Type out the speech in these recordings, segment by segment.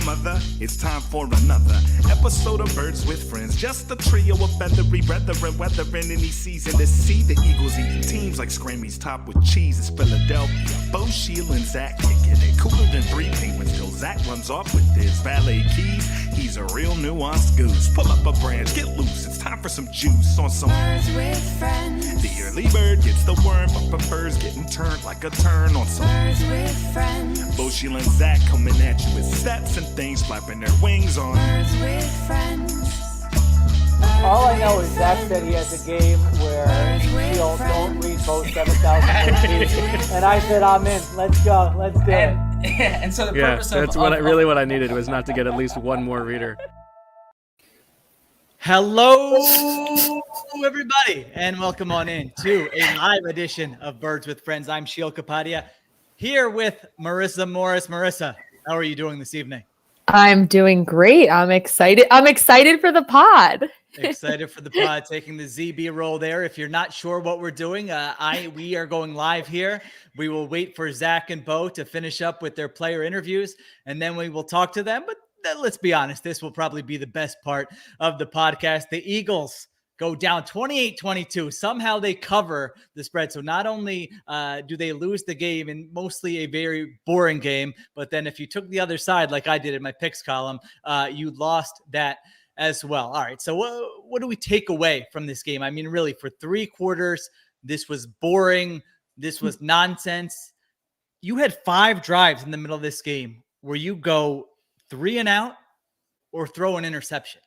dear mother, it's time for another episode of Birds with Friends. Just a trio of feathery brethren weathering any season to see the Eagles eating teams like Scrammy's top with cheese. It's Philadelphia, Bo, Sheil, and Zach kicking it cooler than 3 penguins till Zach runs off with his valet keys. He's a real nuanced goose. Pull up a branch, get loose. It's time for some juice on some Birds with Friends. The early bird gets the worm, but prefers getting turned like a turn on some Birds with Friends. Bo, Sheil, and Zach coming at you with stats and things, flapping their wings on Birds with Friends. All I know is Zach said he has a game where Sheil don't read both 7,000 words. And I said, I'm in. Let's go. Let's do it. And so the purpose that's what I needed was not to get at least one more reader. Hello, everybody, and welcome on in to a live edition of Birds with Friends. I'm Sheil Kapadia, here with Marissa Morris. Marissa, how are you doing this evening? I'm doing great. I'm excited. I'm excited for the pod. Excited for the pod, taking the ZB role there. If you're not sure what we're doing, we are going live here. We will wait for Zach and Bo to finish up with their player interviews, and then we will talk to them. But let's be honest, this will probably be the best part of the podcast. The Eagles go down 28-22. Somehow they cover the spread. So not only do they lose the game in mostly a very boring game, but then if you took the other side, like I did in my picks column, you lost that as well. All right. So what do we take away from this game? I mean, really, for 3 quarters, this was boring. This was nonsense. You had 5 drives in the middle of this game where you go 3 and out or throw an interception.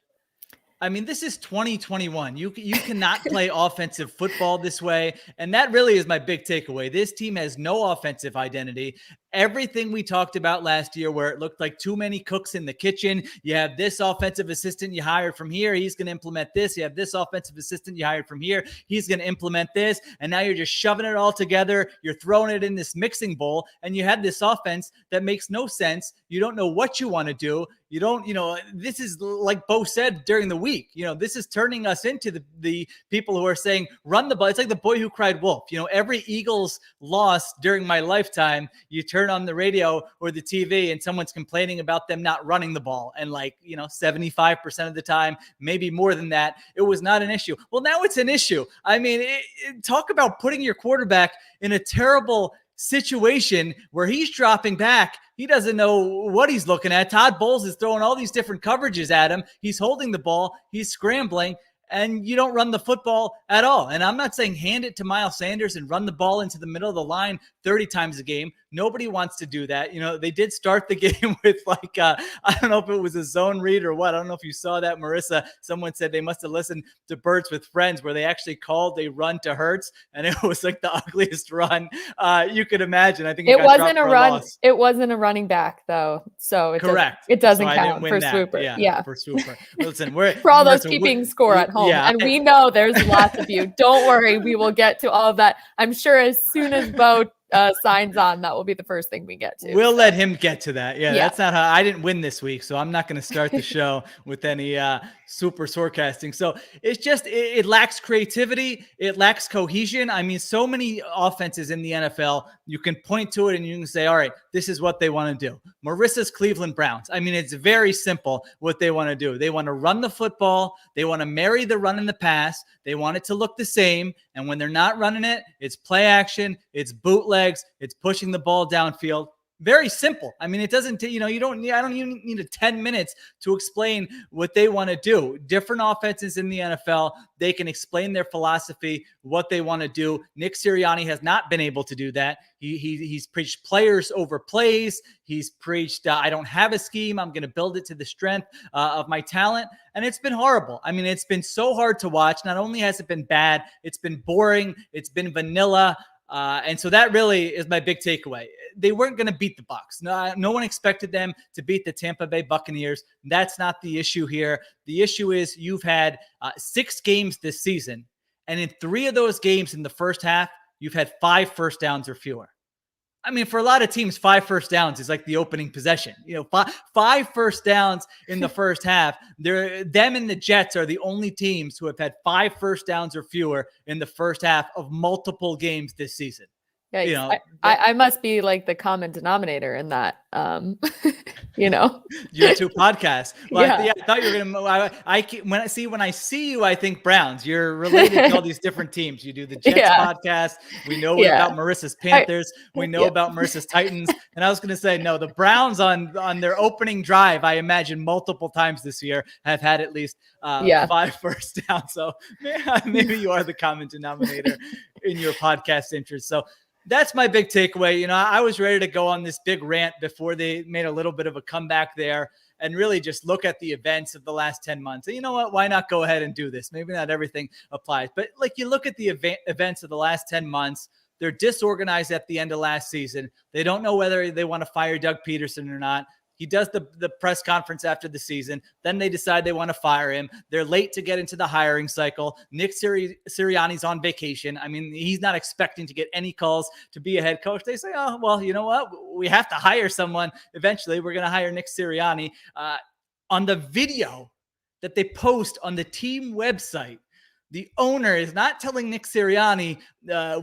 I mean, this is 2021. You cannot play offensive football this way. And that really is my big takeaway. This team has no offensive identity. Everything we talked about last year where it looked like too many cooks in the kitchen. You have this offensive assistant you hired from here. He's going to implement this. You have this offensive assistant you hired from here. He's going to implement this. And now you're just shoving it all together. You're throwing it in this mixing bowl. And you had this offense that makes no sense. You don't know what you want to do. You don't, this is like Bo said during the week, this is turning us into the people who are saying, run the ball. It's like the boy who cried wolf. Every Eagles loss during my lifetime, you turn on the radio or the TV and someone's complaining about them not running the ball. And 75% of the time, maybe more than that, it was not an issue. Well, now it's an issue. I mean, talk about putting your quarterback in a terrible situation where he's dropping back. He doesn't know what he's looking at. Todd Bowles is throwing all these different coverages at him. He's holding the ball. He's scrambling. And you don't run the football at all. And I'm not saying hand it to Miles Sanders and run the ball into the middle of the line 30 times a game. Nobody wants to do that. They did start the game with I don't know if it was a zone read or what. I don't know if you saw that, Marissa. Someone said they must have listened to Birds with Friends where they actually called a run to Hurts. And it was like the ugliest run you could imagine. I think it wasn't a run. It wasn't a running back though. So correct. It doesn't count for that. Swooper. Yeah. For Swooper. Listen, we're for all those keeping score at home. Yeah. And we know there's lots of you. Don't worry. We will get to all of that. I'm sure as soon as Bo signs on, that will be the first thing we get to. We'll let him get to that. Yeah, that's not how I didn't win this week. So I'm not going to start the show with any super forecasting. So it's just, it lacks creativity. It lacks cohesion. I mean, so many offenses in the NFL, you can point to it and you can say, all right, this is what they want to do. Marissa's Cleveland Browns. I mean, it's very simple what they want to do. They want to run the football. They want to marry the run and the pass. They want it to look the same. And when they're not running it, it's play action, it's bootlegs, it's pushing the ball downfield. Very simple. I mean, it doesn't, I don't even need 10 minutes to explain what they want to do. Different offenses in the NFL, they can explain their philosophy, what they want to do. Nick Sirianni has not been able to do that. He's preached players over plays. He's preached, I don't have a scheme. I'm going to build it to the strength of my talent. And it's been horrible. I mean, it's been so hard to watch. Not only has it been bad, it's been boring. It's been vanilla. And so that really is my big takeaway. They weren't going to beat the Bucs. No one expected them to beat the Tampa Bay Buccaneers. That's not the issue here. The issue is you've had 6 games this season, and in 3 of those games in the first half, you've had 5 first downs or fewer. I mean, for a lot of teams, 5 first downs is like the opening possession. 5 first downs in the first half. Them and the Jets are the only teams who have had 5 first downs or fewer in the first half of multiple games this season. Yeah, you know, I must be like the common denominator in that. You know, your two podcasts. Well, Yeah. I thought you were gonna. When I see you, I think Browns. You're related to all these different teams. You do the Jets Yeah. podcast. We know Yeah. about Marissa's Panthers. We know Yeah. about Marissa's Titans. And I was gonna say, no, the Browns on their opening drive, I imagine multiple times this year have had at least 5 first downs. So maybe you are the common denominator in your podcast interest. So that's my big takeaway. You know, I was ready to go on this big rant before they made a little bit of a comeback there and really just look at the events of the last 10 months. And you know what? Why not go ahead and do this? Maybe not everything applies, but like you look at the events of the last 10 months, they're disorganized at the end of last season. They don't know whether they want to fire Doug Peterson or not. He does the press conference after the season. Then they decide they want to fire him. They're late to get into the hiring cycle. Nick Sirianni's on vacation. I mean, he's not expecting to get any calls to be a head coach. They say, oh, well, you know what? We have to hire someone. Eventually, we're going to hire Nick Sirianni. On the video that they post on the team website, the owner is not telling Nick Sirianni,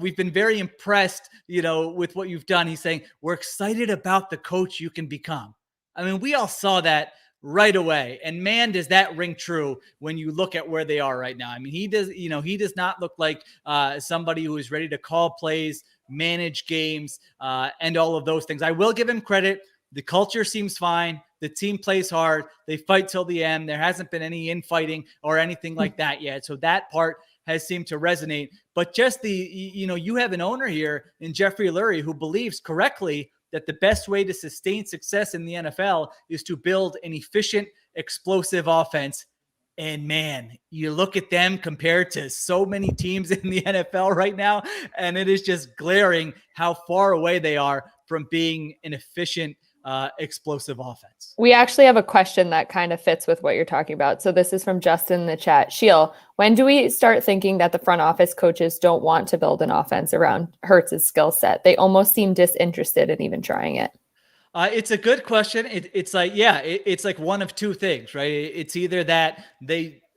we've been very impressed, with what you've done. He's saying, we're excited about the coach you can become. I mean, we all saw that right away. And man, does that ring true when you look at where they are right now. I mean, he does not look like somebody who is ready to call plays, manage games, and all of those things. I will give him credit. The culture seems fine. The team plays hard. They fight till the end. There hasn't been any infighting or anything like that yet. So that part has seemed to resonate. But just you have an owner here in Jeffrey Lurie who believes correctly that the best way to sustain success in the NFL is to build an efficient, explosive offense. And man, you look at them compared to so many teams in the NFL right now, and it is just glaring how far away they are from being an efficient, explosive offense. We actually have a question that kind of fits with what you're talking about. So this is from Justin in the chat. Sheil, when do we start thinking that the front office coaches don't want to build an offense around Hurts' skill set? They almost seem disinterested in even trying it. It's a good question. It's like one of two things, right? It's either that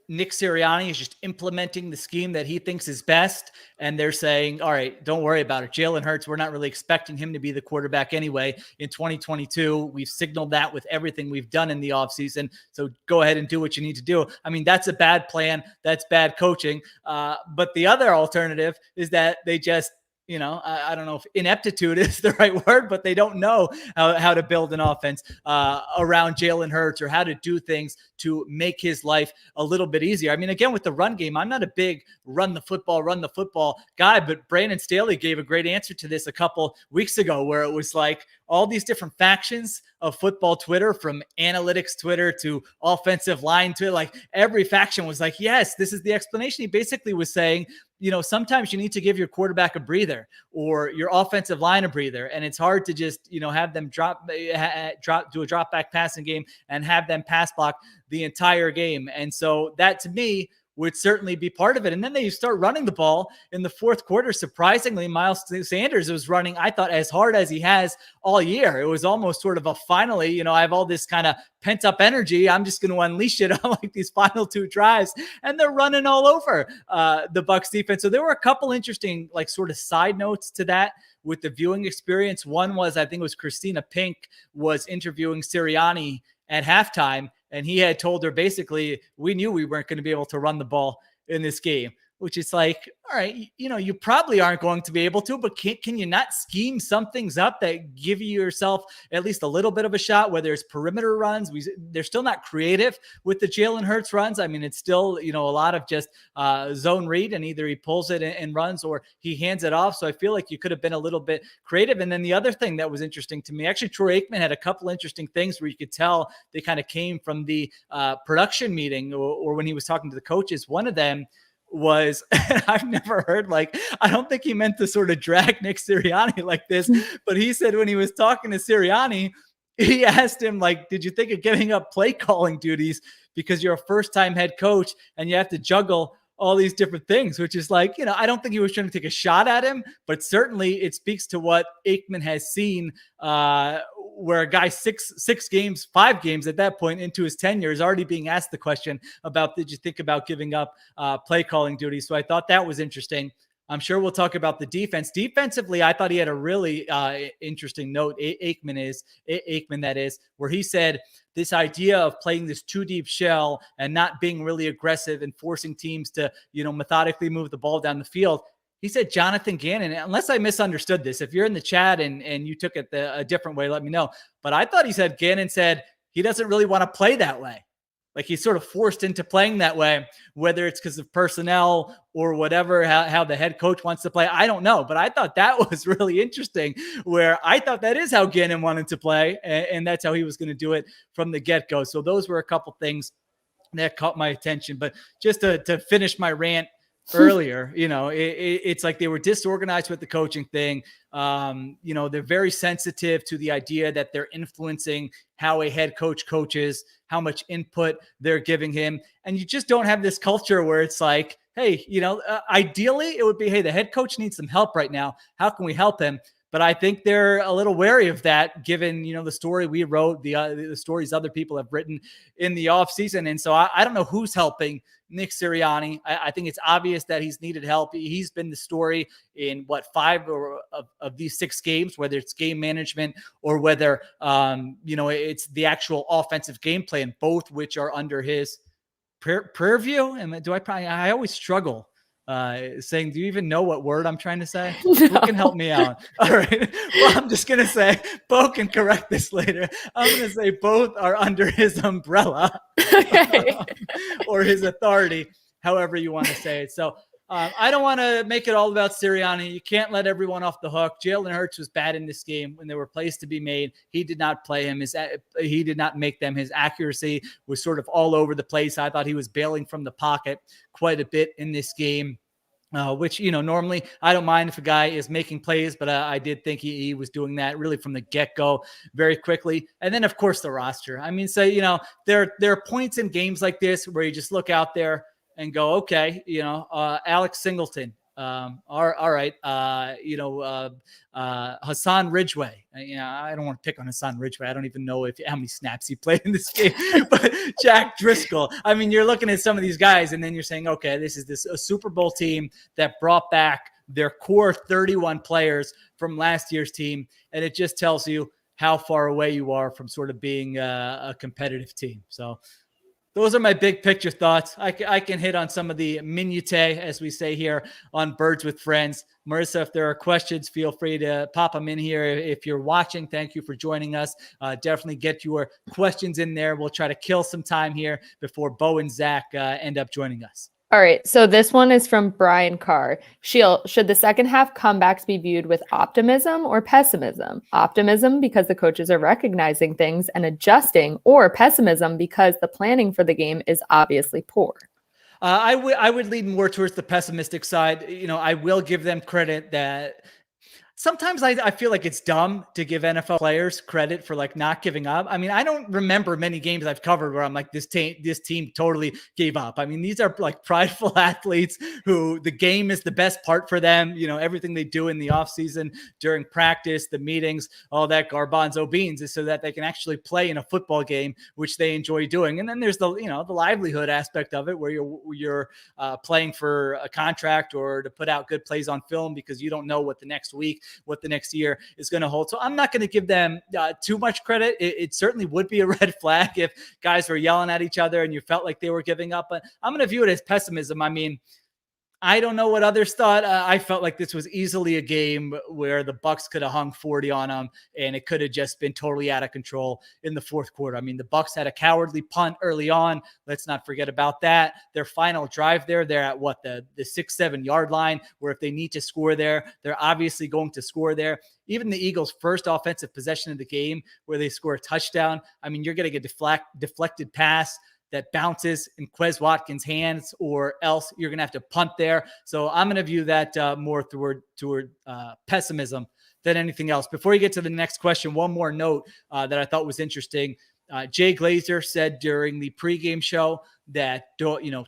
Nick Sirianni is just implementing the scheme that he thinks is best, and they're saying, all right, don't worry about it. Jalen Hurts, we're not really expecting him to be the quarterback anyway in 2022. We've signaled that with everything we've done in the offseason, so go ahead and do what you need to do. I mean, that's a bad plan. That's bad coaching. But the other alternative is that they just, I don't know if ineptitude is the right word, but they don't know how to build an offense around Jalen Hurts or how to do things to make his life a little bit easier. I mean, again, with the run game, I'm not a big run the football guy, but Brandon Staley gave a great answer to this a couple weeks ago where it was like all these different factions of football Twitter, from analytics Twitter to offensive line Twitter, like every faction was like, yes, this is the explanation. He basically was saying, sometimes you need to give your quarterback a breather or your offensive line a breather. And it's hard to just, have them do a drop back passing game and have them pass block the entire game. And so that to me would certainly be part of it. And then they start running the ball in the fourth quarter. Surprisingly, Miles Sanders was running, I thought, as hard as he has all year. It was almost sort of a finally, I have all this kind of pent up energy. I'm just going to unleash it on like these final two drives, and they're running all over the Bucs defense. So there were a couple interesting, like sort of side notes to that with the viewing experience. One was, I think it was Christina Pink was interviewing Sirianni at halftime, and he had told her basically, we knew we weren't going to be able to run the ball in this game, which is like, all right, you probably aren't going to be able to, but can you not scheme some things up that give yourself at least a little bit of a shot, whether it's perimeter runs? They're still not creative with the Jalen Hurts runs. I mean, it's still, a lot of just zone read, and either he pulls it and runs or he hands it off. So I feel like you could have been a little bit creative. And then the other thing that was interesting to me, actually, Troy Aikman had a couple interesting things where you could tell they kind of came from the production meeting or when he was talking to the coaches. One of them was, I've never heard, I don't think he meant to sort of drag Nick Sirianni like this, but he said when he was talking to Sirianni, he asked him, did you think of giving up play calling duties because you're a first-time head coach and you have to juggle all these different things, which is I don't think he was trying to take a shot at him, but certainly it speaks to what Aikman has seen, where a guy 5 games at that point into his tenure is already being asked the question about, did you think about giving up play calling duties? So I thought that was interesting. I'm sure we'll talk about the defense. Defensively, I thought he had a really interesting note. Aikman, that is, where he said this idea of playing this too deep shell and not being really aggressive and forcing teams to, methodically move the ball down the field. He said Jonathan Gannon, unless I misunderstood this, if you're in the chat and you took it a different way, let me know. But I thought Gannon said he doesn't really want to play that way. Like he's sort of forced into playing that way, whether it's because of personnel or whatever, how the head coach wants to play. I don't know. But I thought that was really interesting, where I thought that is how Gannon wanted to play. And that's how he was going to do it from the get-go. So those were a couple things that caught my attention. But just to finish my rant earlier, it's like they were disorganized with the coaching thing. They're very sensitive to the idea that they're influencing how a head coach coaches, how much input they're giving him. And you just don't have this culture where it's like, hey, ideally it would be, hey, the head coach needs some help right now. How can we help him? But I think they're a little wary of that, given, the story we wrote, the stories other people have written in the offseason. And so I don't know who's helping Nick Sirianni. I think it's obvious that he's needed help. He's been the story in 5 of these 6 games, whether it's game management or whether, it's the actual offensive game plan, both which are under his purview. And I always struggle saying, do you even know what word I'm trying to say? No. Who can help me out? All right. Well, I'm just going to say, Bo can correct this later. I'm going to say both are under his umbrella or his authority, however you want to say it. So I don't want to make it all about Sirianni. You can't let everyone off the hook. Jalen Hurts was bad in this game when there were plays to be made. He did not play him. He did not make them. His accuracy was sort of all over the place. I thought he was bailing from the pocket quite a bit in this game. Which, normally I don't mind if a guy is making plays, but I did think he was doing that really from the get-go very quickly. And then, of course, the roster. I mean, so, there are points in games like this where you just look out there and go, okay, Alex Singleton. All right. Hassan Ridgeway. I don't want to pick on Hassan Ridgeway. I don't even know how many snaps he played in this game, but Jack Driscoll. I mean, you're looking at some of these guys and then you're saying, okay, this is a Super Bowl team that brought back their core 31 players from last year's team. And it just tells you how far away you are from sort of being a competitive team. So those are my big picture thoughts. I can hit on some of the minutiae, as we say here on Birds with Friends. Marissa, if there are questions, feel free to pop them in here. If you're watching, thank you for joining us. Definitely get your questions in there. We'll try to kill some time here before Bo and Zach end up joining us. All right, so this one is from Brian Carr. Sheil, should the second half comebacks be viewed with optimism or pessimism? Optimism because the coaches are recognizing things and adjusting, or pessimism because the planning for the game is obviously poor? I would lean more towards the pessimistic side. I will give them credit that sometimes I feel like it's dumb to give NFL players credit for not giving up. I mean, I don't remember many games I've covered where I'm like, this team totally gave up. I mean, these are prideful athletes who the game is the best part for them. Everything they do in the offseason, during practice, the meetings, all that garbanzo beans is so that they can actually play in a football game, which they enjoy doing. And then there's the livelihood aspect of it where you're playing for a contract or to put out good plays on film because you don't know what the next week, what the next year is going to hold. So I'm not going to give them too much credit. It certainly would be a red flag if guys were yelling at each other and you felt like they were giving up. But I'm going to view it as pessimism. I mean, I don't know what others thought. I felt like this was easily a game where the Bucs could have hung 40 on them, and it could have just been totally out of control in the fourth quarter. I mean, the Bucs had a cowardly punt early on. Let's not forget about that. Their final drive there, they're at the 6-7 yard line, where if they need to score there, they're obviously going to score there. Even the Eagles' first offensive possession of the game, where they score a touchdown. I mean, you're getting a deflected pass that bounces in Quez Watkins' hands, or else you're going to have to punt there. So I'm going to view that more toward pessimism than anything else. Before you get to the next question, one more note that I thought was interesting. Jay Glazer said during the pregame show that,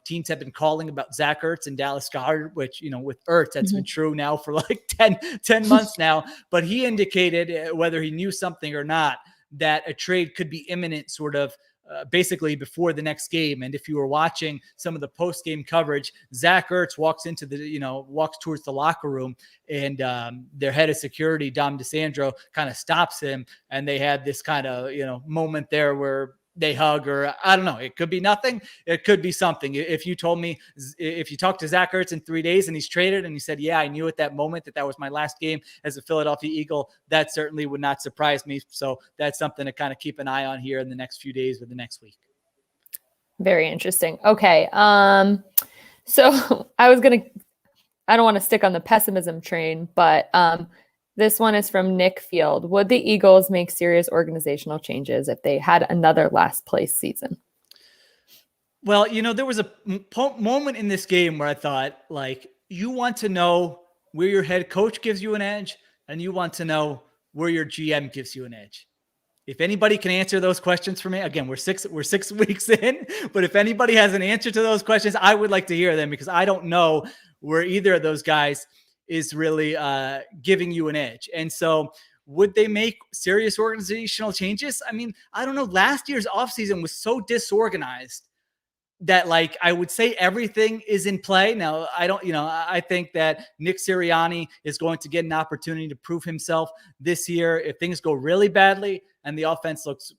teams have been calling about Zach Ertz and Dallas Goedert, which, with Ertz, that's been true now for 10 months now. But he indicated, whether he knew something or not, that a trade could be imminent sort of basically before the next game. And if you were watching some of the post-game coverage, Zach Ertz walks towards the locker room, and their head of security, Dom DeSandro, kind of stops him. And they had this kind of, moment there where they hug, or I don't know. It could be nothing. It could be something. If you told me, if you talked to Zach Ertz in 3 days and he's traded and he said, yeah, I knew at that moment that was my last game as a Philadelphia Eagle, that certainly would not surprise me. So that's something to kind of keep an eye on here in the next few days or the next week. Very interesting. Okay. So I don't want to stick on the pessimism train, but this one is from Nick Field. Would the Eagles make serious organizational changes if they had another last place season? Well, there was a moment in this game where I thought, you want to know where your head coach gives you an edge, and you want to know where your GM gives you an edge. If anybody can answer those questions for me, again, we're 6 weeks in, but if anybody has an answer to those questions, I would like to hear them, because I don't know where either of those guys is really giving you an edge. And so would they make serious organizational changes? I mean, I don't know. Last year's offseason was so disorganized that I would say everything is in play. Now, I think that Nick Sirianni is going to get an opportunity to prove himself this year. If things go really badly and the offense looks,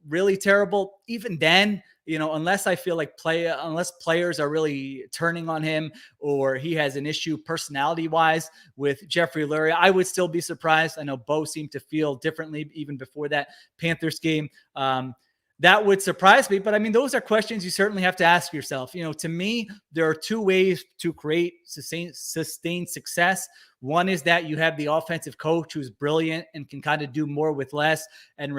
really terrible, even then, unless I feel like unless players are really turning on him, or he has an issue personality wise with Jeffrey Lurie, I would still be surprised. I know Bo seemed to feel differently even before that Panthers game. That would surprise me. But I mean, those are questions you certainly have to ask yourself. To me, there are two ways to create sustained success. One is that you have the offensive coach who's brilliant and can kind of do more with less, and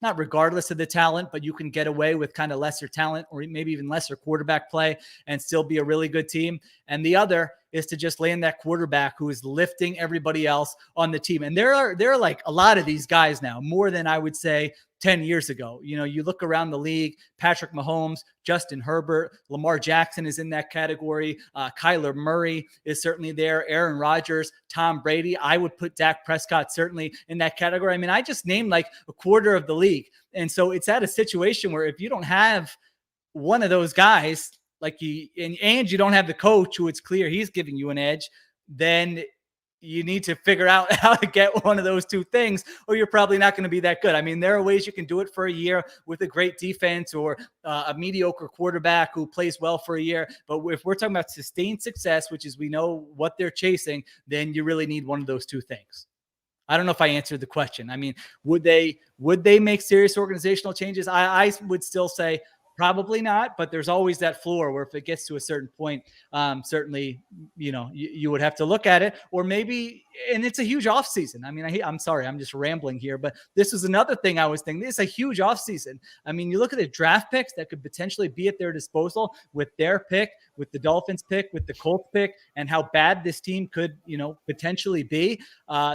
not regardless of the talent, but you can get away with kind of lesser talent, or maybe even lesser quarterback play, and still be a really good team. And the other is to just land that quarterback who is lifting everybody else on the team. And there are a lot of these guys now, more than I would say 10 years ago. You look around the league, Patrick Mahomes, Justin Herbert, Lamar Jackson is in that category. Kyler Murray is certainly there. Aaron Rodgers, Tom Brady. I would put Dak Prescott certainly in that category. I mean, I just named a quarter of the league. And so it's at a situation where if you don't have one of those guys, and you don't have the coach who it's clear he's giving you an edge, then you need to figure out how to get one of those two things, or you're probably not going to be that good. I mean, there are ways you can do it for a year with a great defense, or a mediocre quarterback who plays well for a year. But if we're talking about sustained success, which is we know what they're chasing, then you really need one of those two things. I don't know if I answered the question. I mean, would they make serious organizational changes? I would still say probably not, but there's always that floor where if it gets to a certain point, certainly, you would have to look at it, or maybe, and it's a huge offseason. I mean, I'm sorry, I'm just rambling here, but this is another thing I was thinking. It's a huge offseason. I mean, you look at the draft picks that could potentially be at their disposal with their pick, with the Dolphins pick, with the Colts pick, and how bad this team could, potentially be.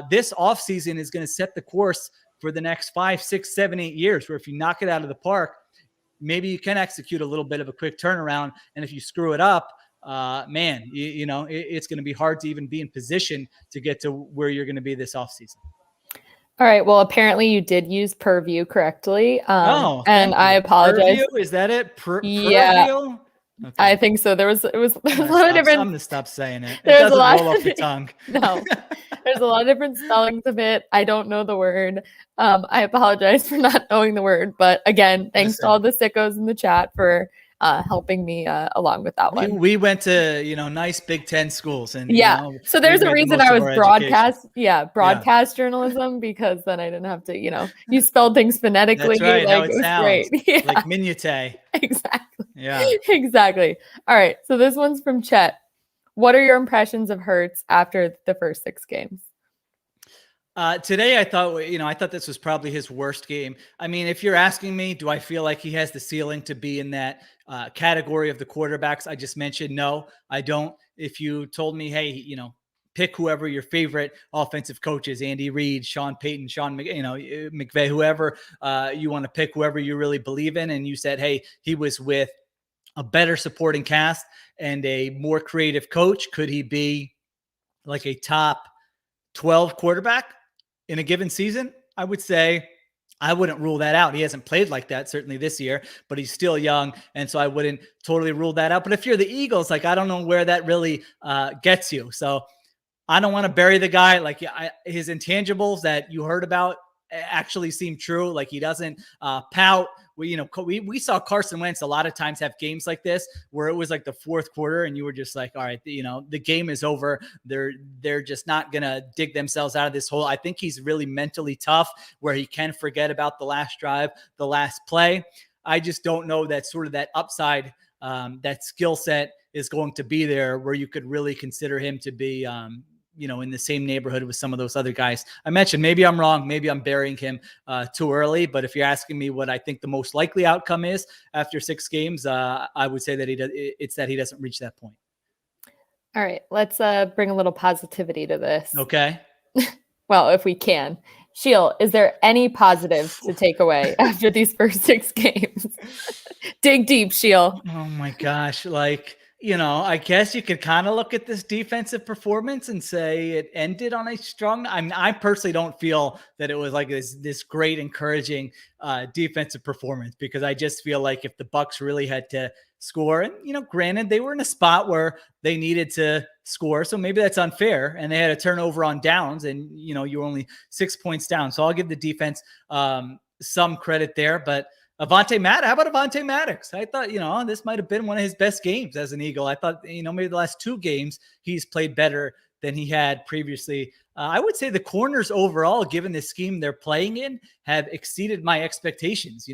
This offseason is going to set the course for the next 5, 6, 7, 8 years, where if you knock it out of the park, maybe you can execute a little bit of a quick turnaround. And if you screw it up, it's going to be hard to even be in position to get to where you're going to be this offseason. All right. Well, apparently you did use purview correctly. And I apologize. Purview? Is that it? Yeah. Purview? Okay. I think so. There was a lot of different. I'm going to stop saying it. It There's doesn't a lot roll off the tongue. No, there's a lot of different spellings of it. I don't know the word. I apologize for not knowing the word. But again, thanks to all the sickos in the chat for helping me along with that one. We went to, nice Big Ten schools. And so there's a reason I was broadcast journalism, because then I didn't have to, you spelled things phonetically. That's right, how it it was sounds. Great. Yeah. Like minute. Exactly. Yeah. Exactly. All right. So this one's from Chet. What are your impressions of Hurts after the first 6 games? Today, I thought this was probably his worst game. I mean, if you're asking me, do I feel like he has the ceiling to be in that category of the quarterbacks I just mentioned? No, I don't. If you told me, hey, pick whoever your favorite offensive coach is, Andy Reid, Sean Payton, McVay, whoever you want to pick, whoever you really believe in, and you said, hey, he was with a better supporting cast and a more creative coach, could he be like a top 12 quarterback in a given season? I would say I wouldn't rule that out. He hasn't played like that certainly this year, but he's still young. And so I wouldn't totally rule that out. But if you're the Eagles, like, I don't know where that really gets you. So I don't want to bury the guy. Like, his intangibles that you heard about actually seem true. Like, he doesn't pout. We saw Carson Wentz a lot of times have games like this where it was like the fourth quarter and you were just like, all right, the game is over. They're just not going to dig themselves out of this hole. I think he's really mentally tough where he can forget about the last drive, the last play. I just don't know that sort of that upside, that skill set is going to be there where you could really consider him to be, in the same neighborhood with some of those other guys I mentioned. Maybe I'm wrong. Maybe I'm burying him too early. But if you're asking me what I think the most likely outcome is after 6 games, I would say that it's that he doesn't reach that point. All right, let's bring a little positivity to this. Okay. Well, if we can. Sheil, is there any positives to take away after these first 6 games? Dig deep, Sheil. Oh my gosh. I guess you could kind of look at this defensive performance and say it ended on a strong. I personally don't feel that it was like this great, encouraging defensive performance, because I just feel like if the Bucs really had to score, and granted they were in a spot where they needed to score, so maybe that's unfair, and they had a turnover on downs, and you were only 6 points down. So I'll give the defense some credit there, but. How about Avonte Maddox? I thought, this might have been one of his best games as an Eagle. I thought, maybe the last 2 games he's played better than he had previously. I would say the corners overall, given the scheme they're playing in, have exceeded my expectations.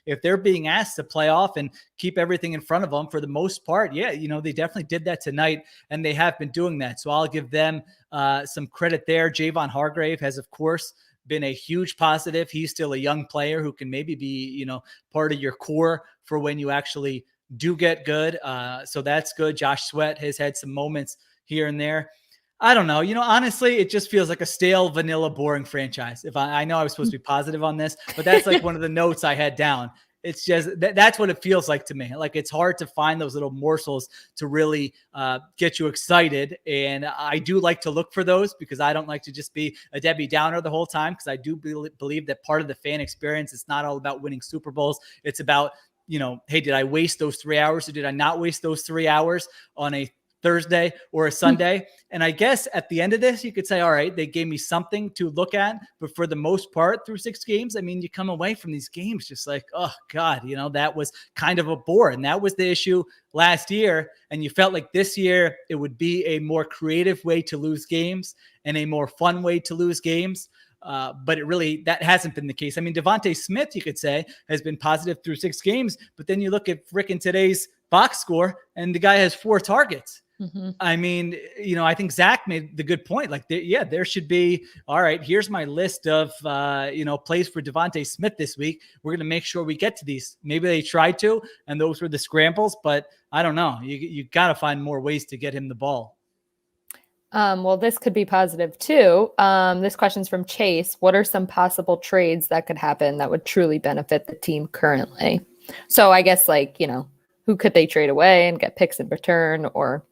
If they're being asked to play off and keep everything in front of them for the most part, yeah, they definitely did that tonight, and they have been doing that. So I'll give them some credit there. Javon Hargrave has, of course, been a huge positive. He's still a young player who can maybe be, part of your core for when you actually do get good. So that's good. Josh Sweat has had some moments here and there. I don't know. Honestly, it just feels like a stale, vanilla, boring franchise. If I know I was supposed to be positive on this, but that's like one of the notes I had down. It's just that's what it feels like to me. Like, it's hard to find those little morsels to really get you excited. And I do like to look for those, because I don't like to just be a Debbie Downer the whole time, because I do believe that part of the fan experience, it's not all about winning Super Bowls. It's about, hey, did I waste those 3 hours, or did I not waste those 3 hours on a Thursday or a Sunday? And I guess at the end of this, you could say, all right, they gave me something to look at, but for the most part through 6 games, you come away from these games just like, oh God, that was kind of a bore. And that was the issue last year. And you felt like this year it would be a more creative way to lose games and a more fun way to lose games. But that hasn't been the case. Devontae Smith, you could say, has been positive through 6 games, but then you look at frickin' today's box score and the guy has 4 targets. Mm-hmm. I think Zach made the good point. Like, there should be, all right, here's my list of, plays for Devontae Smith this week. We're going to make sure we get to these. Maybe they tried to, and those were the scrambles, but I don't know. You got to find more ways to get him the ball. Well, this could be positive too. This question's from Chase. What are some possible trades that could happen that would truly benefit the team currently? So I guess, who could they trade away and get picks in return, or,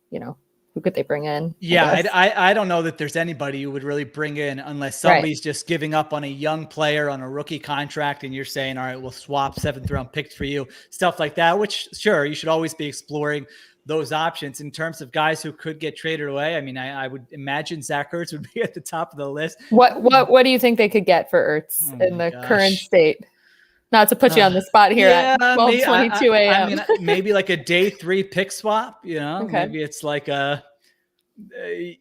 who could they bring in? Yeah, I don't know that there's anybody you would really bring in unless somebody's just giving up on a young player on a rookie contract and you're saying, all right, we'll swap 7th round picks for you, stuff like that, which sure, you should always be exploring those options. In terms of guys who could get traded away, I would imagine Zach Ertz would be at the top of the list. What do you think they could get for Ertz in the current state? Not to put you on the spot here at 12:22 a.m. Maybe like a day 3 pick swap, Okay. Maybe it's like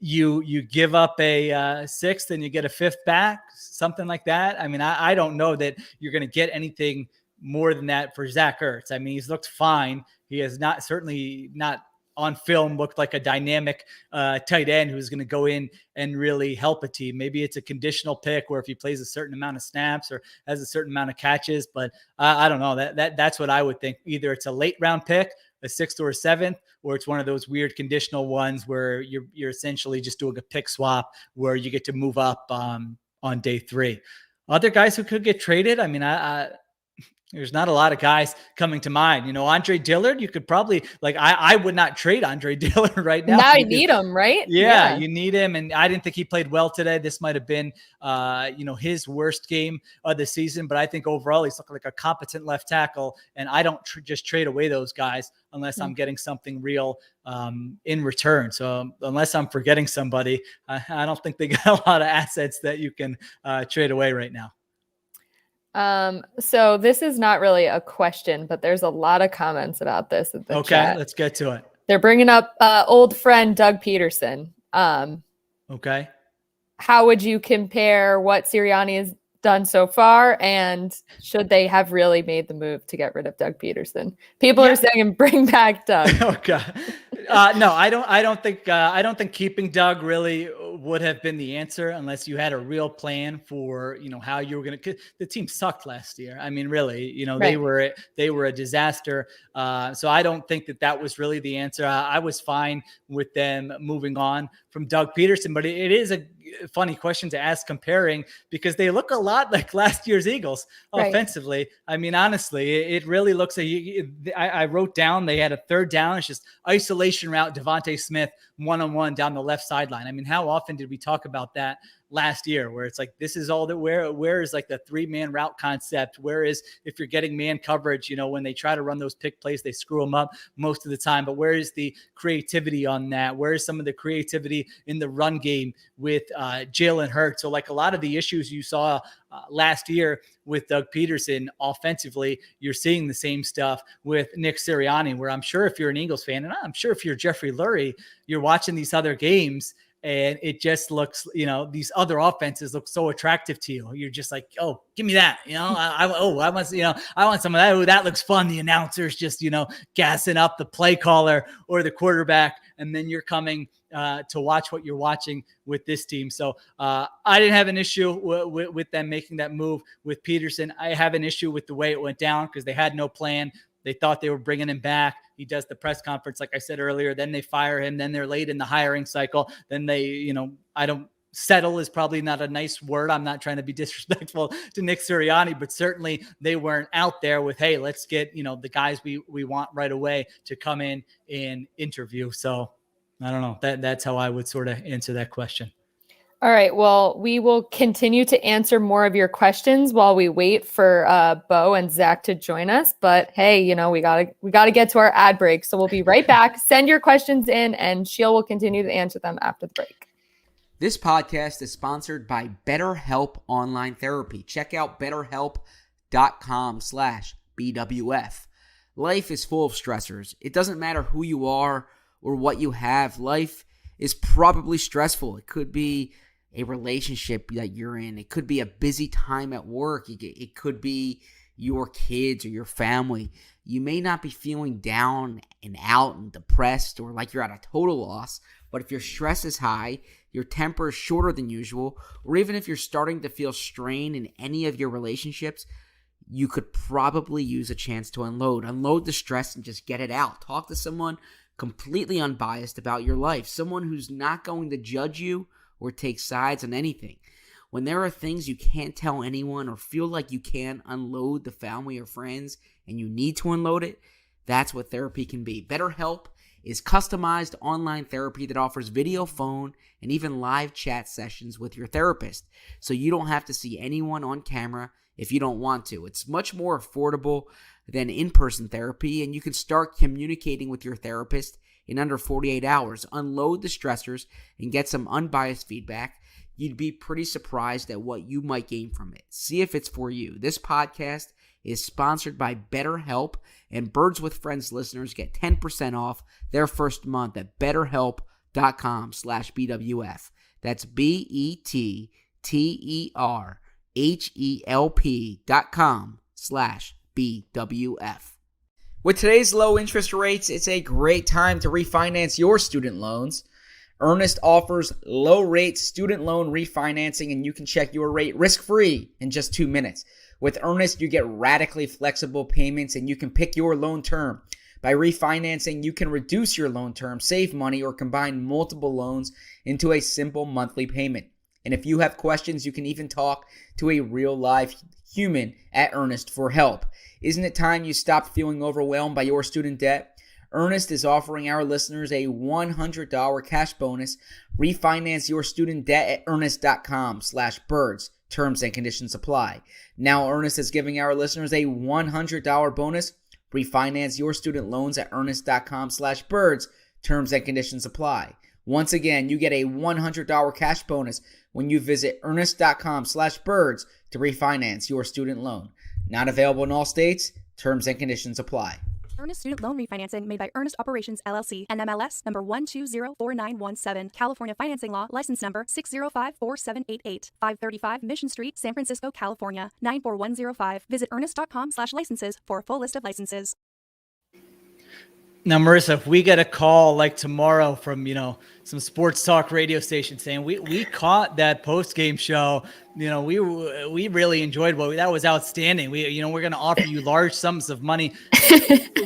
you give up a 6th and you get a 5th back, something like that. I don't know that you're going to get anything more than that for Zach Ertz. He's looked fine. He has certainly not on film looked like a dynamic tight end who's going to go in and really help a team. Maybe it's a conditional pick where if he plays a certain amount of snaps or has a certain amount of catches, but I don't know. That's what I would think. Either it's a late round pick, a 6th or a 7th, or it's one of those weird conditional ones where you're essentially just doing a pick swap where you get to move up on day 3. Other guys who could get traded, There's not a lot of guys coming to mind. Andre Dillard, you could probably I would not trade Andre Dillard right now. Now you need him, right? Yeah, you need him. And I didn't think he played well today. This might have been, his worst game of the season. But I think overall he's looking like a competent left tackle. And I don't just trade away those guys unless I'm getting something real in return. So unless I'm forgetting somebody, I don't think they got a lot of assets that you can trade away right now. So this is not really a question, but there's a lot of comments about this in the chat. Let's get to it. They're bringing up old friend Doug Peterson. Okay. How would you compare what Sirianni has done so far, and should they have really made the move to get rid of Doug Peterson? People are saying bring back Doug. Okay. No, I don't think keeping Doug really would have been the answer unless you had a real plan for, how you were going to, the team sucked last year. I mean, really, right. they were a disaster. So I don't think that was really the answer. I was fine with them moving on from Doug Peterson, but it is a funny question to ask comparing, because they look a lot like last year's Eagles offensively. Right. I mean, honestly, it really looks like I wrote down they had a third down. It's just isolation route, Devontae Smith one-on-one down the left sideline. I mean, how often did we talk about that last year, where it's like, this is all that where is like the 3-man route concept? Where is, if you're getting man coverage, when they try to run those pick plays, they screw them up most of the time. But where is the creativity on that? Where is some of the creativity in the run game with Jalen Hurts? So like a lot of the issues you saw last year with Doug Peterson offensively, you're seeing the same stuff with Nick Sirianni, where I'm sure if you're an Eagles fan, and I'm sure if you're Jeffrey Lurie, you're watching these other games and it just looks, these other offenses look so attractive to you. You're just like, oh, give me that. I want some of that. Oh, that looks fun. The announcer's just, gassing up the play caller or the quarterback. And then you're coming to watch what you're watching with this team. So I didn't have an issue with them making that move with Peterson. I have an issue with the way it went down because they had no plan. They thought they were bringing him back. He does the press conference, like I said earlier. Then they fire him. Then they're late in the hiring cycle. Then they, settle is probably not a nice word. I'm not trying to be disrespectful to Nick Sirianni, but certainly they weren't out there with, hey, let's get, the guys we want right away to come in and interview. So I don't know. That's how I would sort of answer that question. All right. Well, we will continue to answer more of your questions while we wait for Bo and Zach to join us. But hey, we gotta get to our ad break. So we'll be right back. Send your questions in, and Sheil will continue to answer them after the break. This podcast is sponsored by BetterHelp Online Therapy. Check out BetterHelp.com/BWF. Life is full of stressors. It doesn't matter who you are or what you have. Life is probably stressful. It could be a relationship that you're in. It could be a busy time at work. It could be your kids or your family. You may not be feeling down and out and depressed or like you're at a total loss, but if your stress is high, your temper is shorter than usual, or even if you're starting to feel strain in any of your relationships, you could probably use a chance to unload the stress and just get it out. Talk to someone completely unbiased about your life, someone who's not going to judge you or take sides on anything. When there are things you can't tell anyone or feel like you can't unload the family or friends and you need to unload it, that's what therapy can be. BetterHelp is customized online therapy that offers video, phone, and even live chat sessions with your therapist, so you don't have to see anyone on camera if you don't want to. It's much more affordable than in-person therapy, and you can start communicating with your therapist in under 48 hours. Unload the stressors and get some unbiased feedback. You'd be pretty surprised at what you might gain from it. See if it's for you. This podcast is sponsored by BetterHelp, and Birds with Friends listeners get 10% off their first month at betterhelp.com/BWF. That's BetterHelp.com/BWF. With today's low interest rates, it's a great time to refinance your student loans. Earnest offers low-rate student loan refinancing, and you can check your rate risk-free in just 2 minutes. With Earnest, you get radically flexible payments, and you can pick your loan term. By refinancing, you can reduce your loan term, save money, or combine multiple loans into a simple monthly payment. And if you have questions, you can even talk to a real live human at Earnest for help. Isn't it time you stopped feeling overwhelmed by your student debt? Earnest is offering our listeners a $100 cash bonus. Refinance your student debt at earnest.com/birds. Terms and conditions apply. Now Earnest is giving our listeners a $100 bonus. Refinance your student loans at earnest.com/birds. Terms and conditions apply. Once again, you get a $100 cash bonus when you visit earnest.com/birds to refinance your student loan. Not available in all states. Terms and conditions apply. Earnest Student Loan Refinancing made by Earnest Operations LLC, NMLS number 1204917, California Financing Law, license number 6054788, 535 Mission Street, San Francisco, California, 94105. Visit earnest.com/licenses for a full list of licenses. Now, Marissa, if we get a call like tomorrow from, some sports talk radio station saying we caught that post-game show, we really enjoyed that was outstanding. We're going to offer you large sums of money.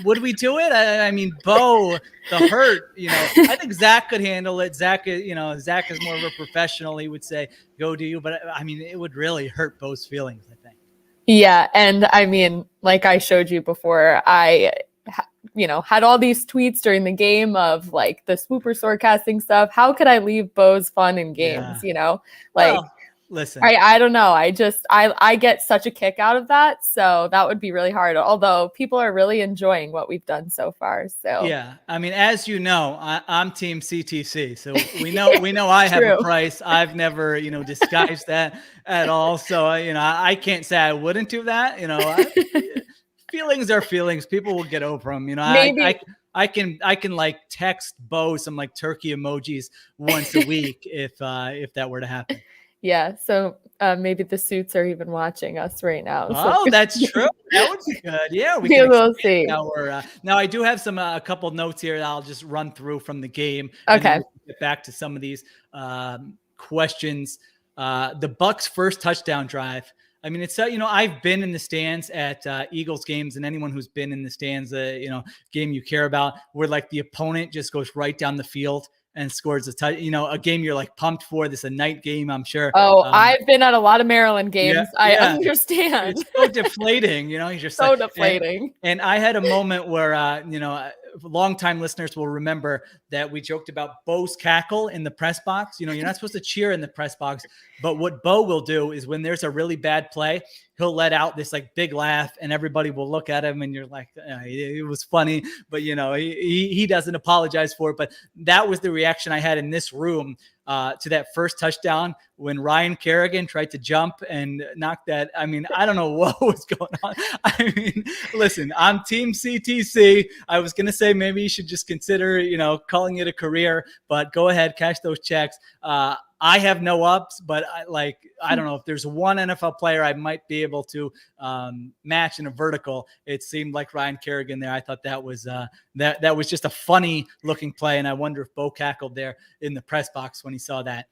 Would we do it? I mean, Bo, the hurt, I think Zach could handle it. Zach is more of a professional. He would say, go do you. But I mean, it would really hurt Bo's feelings, I think. Yeah. And I mean, like I showed you before, I had all these tweets during the game of like the swooper swordcasting stuff. How could I leave Bo's fun in games? Listen, I don't know. I get such a kick out of that. So that would be really hard. Although people are really enjoying what we've done so far. So yeah, I mean, as you know, I'm team CTC. So we know I have a price. I've never, disguised that at all. So, I can't say I wouldn't do that. Feelings are feelings. People will get over them. Maybe. I can like text Bo some like turkey emojis once a week if that were to happen. Yeah. So maybe the suits are even watching us right now. Oh, so. That's true. That would be good. Yeah, we'll see. Now I do have a couple notes here that I'll just run through from the game. Okay. And we'll get back to some of these questions. The Bucs' first touchdown drive. I mean, it's, I've been in the stands at Eagles games, and anyone who's been in the stands, game you care about, where like the opponent just goes right down the field and scores a touch, a game you're like pumped for. This is a night game, I'm sure. Oh, I've been at a lot of games. Yeah, I understand. It's so deflating, you're just so deflating. And I had a moment where, longtime listeners will remember that we joked about Bo's cackle in the press box. You're not supposed to cheer in the press box, but what Bo will do is when there's a really bad play, he'll let out this like big laugh and everybody will look at him and you're like, it was funny, but he doesn't apologize for it. But that was the reaction I had in this room to that first touchdown when Ryan Kerrigan tried to jump and knock that. I mean, I don't know what was going on. I mean, listen, I'm team CTC. I was going to say maybe you should just consider, calling it a career, but go ahead, cash those checks. I have no ups, but I don't know if there's one NFL player I might be able to match in a vertical. It seemed like Ryan Kerrigan there. I thought that was that was just a funny looking play, and I wonder if Bo cackled there in the press box when he saw that.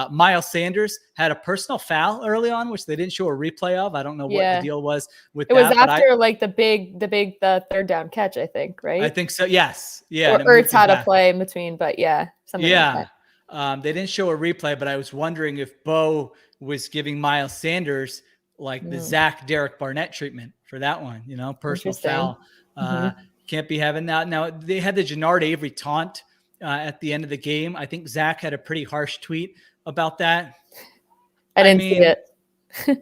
Miles Sanders had a personal foul early on, which they didn't show a replay of. I don't know what the deal was with that. It was after the third down catch, I think, right? I think so. Yes. Yeah. Or Ertz had a play in between, but something like that. They didn't show a replay, but I was wondering if Bo was giving Miles Sanders like the Zach Derek Barnett treatment for that one, personal foul. Can't be having that. Now they had the Jannard Avery taunt at the end of the game. I think Zach had a pretty harsh tweet about that. I didn't see it.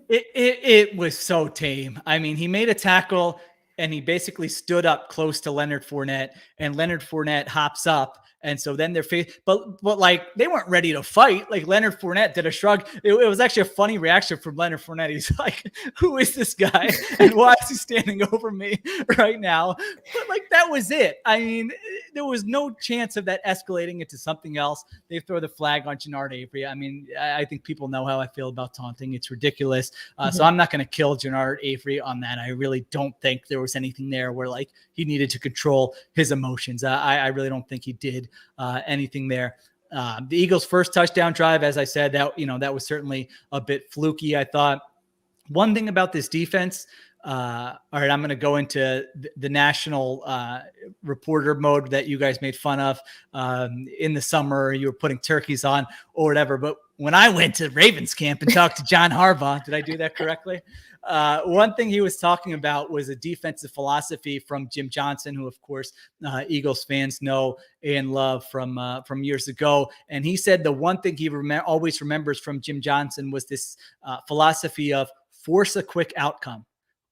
It was so tame. I mean, he made a tackle and he basically stood up close to Leonard Fournette, and Leonard Fournette hops up. And so then they're but like they weren't ready to fight. Like Leonard Fournette did a shrug. It was actually a funny reaction from Leonard Fournette. He's like, "Who is this guy? And why is he standing over me right now?" But like that was it. I mean, there was no chance of that escalating into something else. They throw the flag on Jannard Avery. I mean, I think people know how I feel about taunting. It's ridiculous. So I'm not going to kill Jannard Avery on that. I really don't think there was anything there where like he needed to control his emotions. I really don't think he did anything there. The Eagles' first touchdown drive, as I said, that was certainly a bit fluky. I thought one thing about this defense All right, I'm going to go into the national reporter mode that you guys made fun of in the summer. You were putting turkeys on or whatever. But when I went to Ravens camp and talked to John Harbaugh, did I do that correctly? One thing he was talking about was a defensive philosophy from Jim Johnson, who, of course, Eagles fans know and love from years ago. And he said the one thing he always remembers from Jim Johnson was this philosophy of force a quick outcome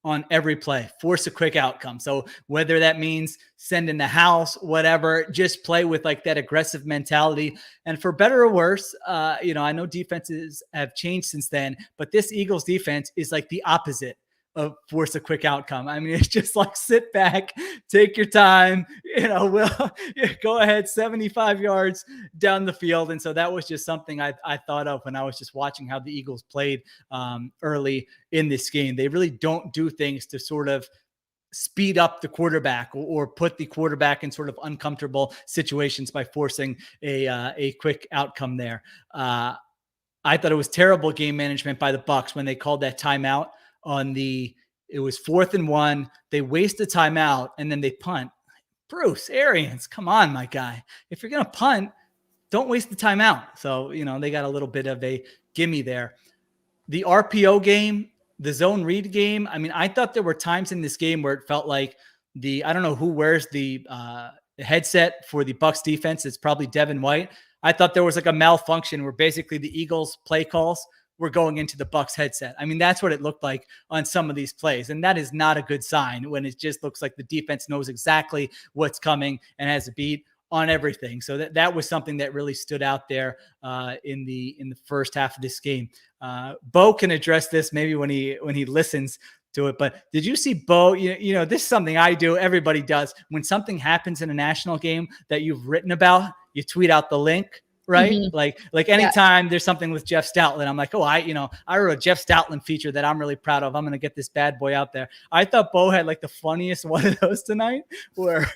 on every play, force a quick outcome. So whether that means send in the house, whatever, just play with like that aggressive mentality. And for better or worse, I know defenses have changed since then, but this Eagles defense is like the opposite of force a quick outcome. I mean, it's just like sit back, take your time, go ahead 75 yards down the field. And so that was just something I thought of when I was just watching how the Eagles played early in this game. They really don't do things to sort of speed up the quarterback or put the quarterback in sort of uncomfortable situations by forcing a quick outcome there. I thought it was terrible game management by the Bucs when they called that timeout it was 4th and 1. They waste a timeout and then they punt. Bruce Arians, come on, my guy. If you're going to punt, don't waste the timeout. So, they got a little bit of a gimme there. The RPO game, the zone read game. I mean, I thought there were times in this game where it felt like I don't know who wears the headset for the Bucs defense. It's probably Devin White. I thought there was like a malfunction where basically the Eagles play calls were going into the Bucs headset. I mean, that's what it looked like on some of these plays. And that is not a good sign when it just looks like the defense knows exactly what's coming and has a beat on everything. So that was something that really stood out there in the first half of this game. Bo can address this maybe when he listens to it. But did you see Bo? This is something I do. Everybody does. When something happens in a national game that you've written about, you tweet out the link. Right. Mm-hmm. Like anytime there's something with Jeff Stoutland, I'm like, I wrote a Jeff Stoutland feature that I'm really proud of. I'm going to get this bad boy out there. I thought Bo had like the funniest one of those tonight where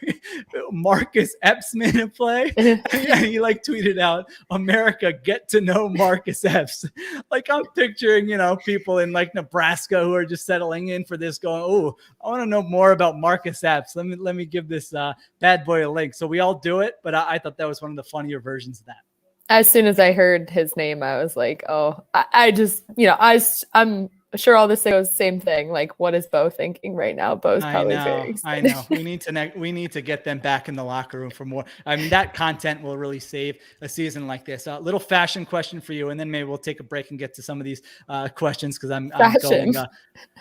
Marcus Epps made a play and he like tweeted out, America, get to know Marcus Epps. Like I'm picturing, people in like Nebraska who are just settling in for this going, oh, I want to know more about Marcus Epps. Let me give this bad boy a link. So we all do it. But I thought that was one of the funnier versions of that. As soon as I heard his name, I was like, oh, I'm sure all this goes same thing. Like, what is Bo thinking right now? Bo's probably very excited. I know. We need to get them back in the locker room for more. I mean, that content will really save a season like this. A little fashion question for you, and then maybe we'll take a break and get to some of these questions because I'm going.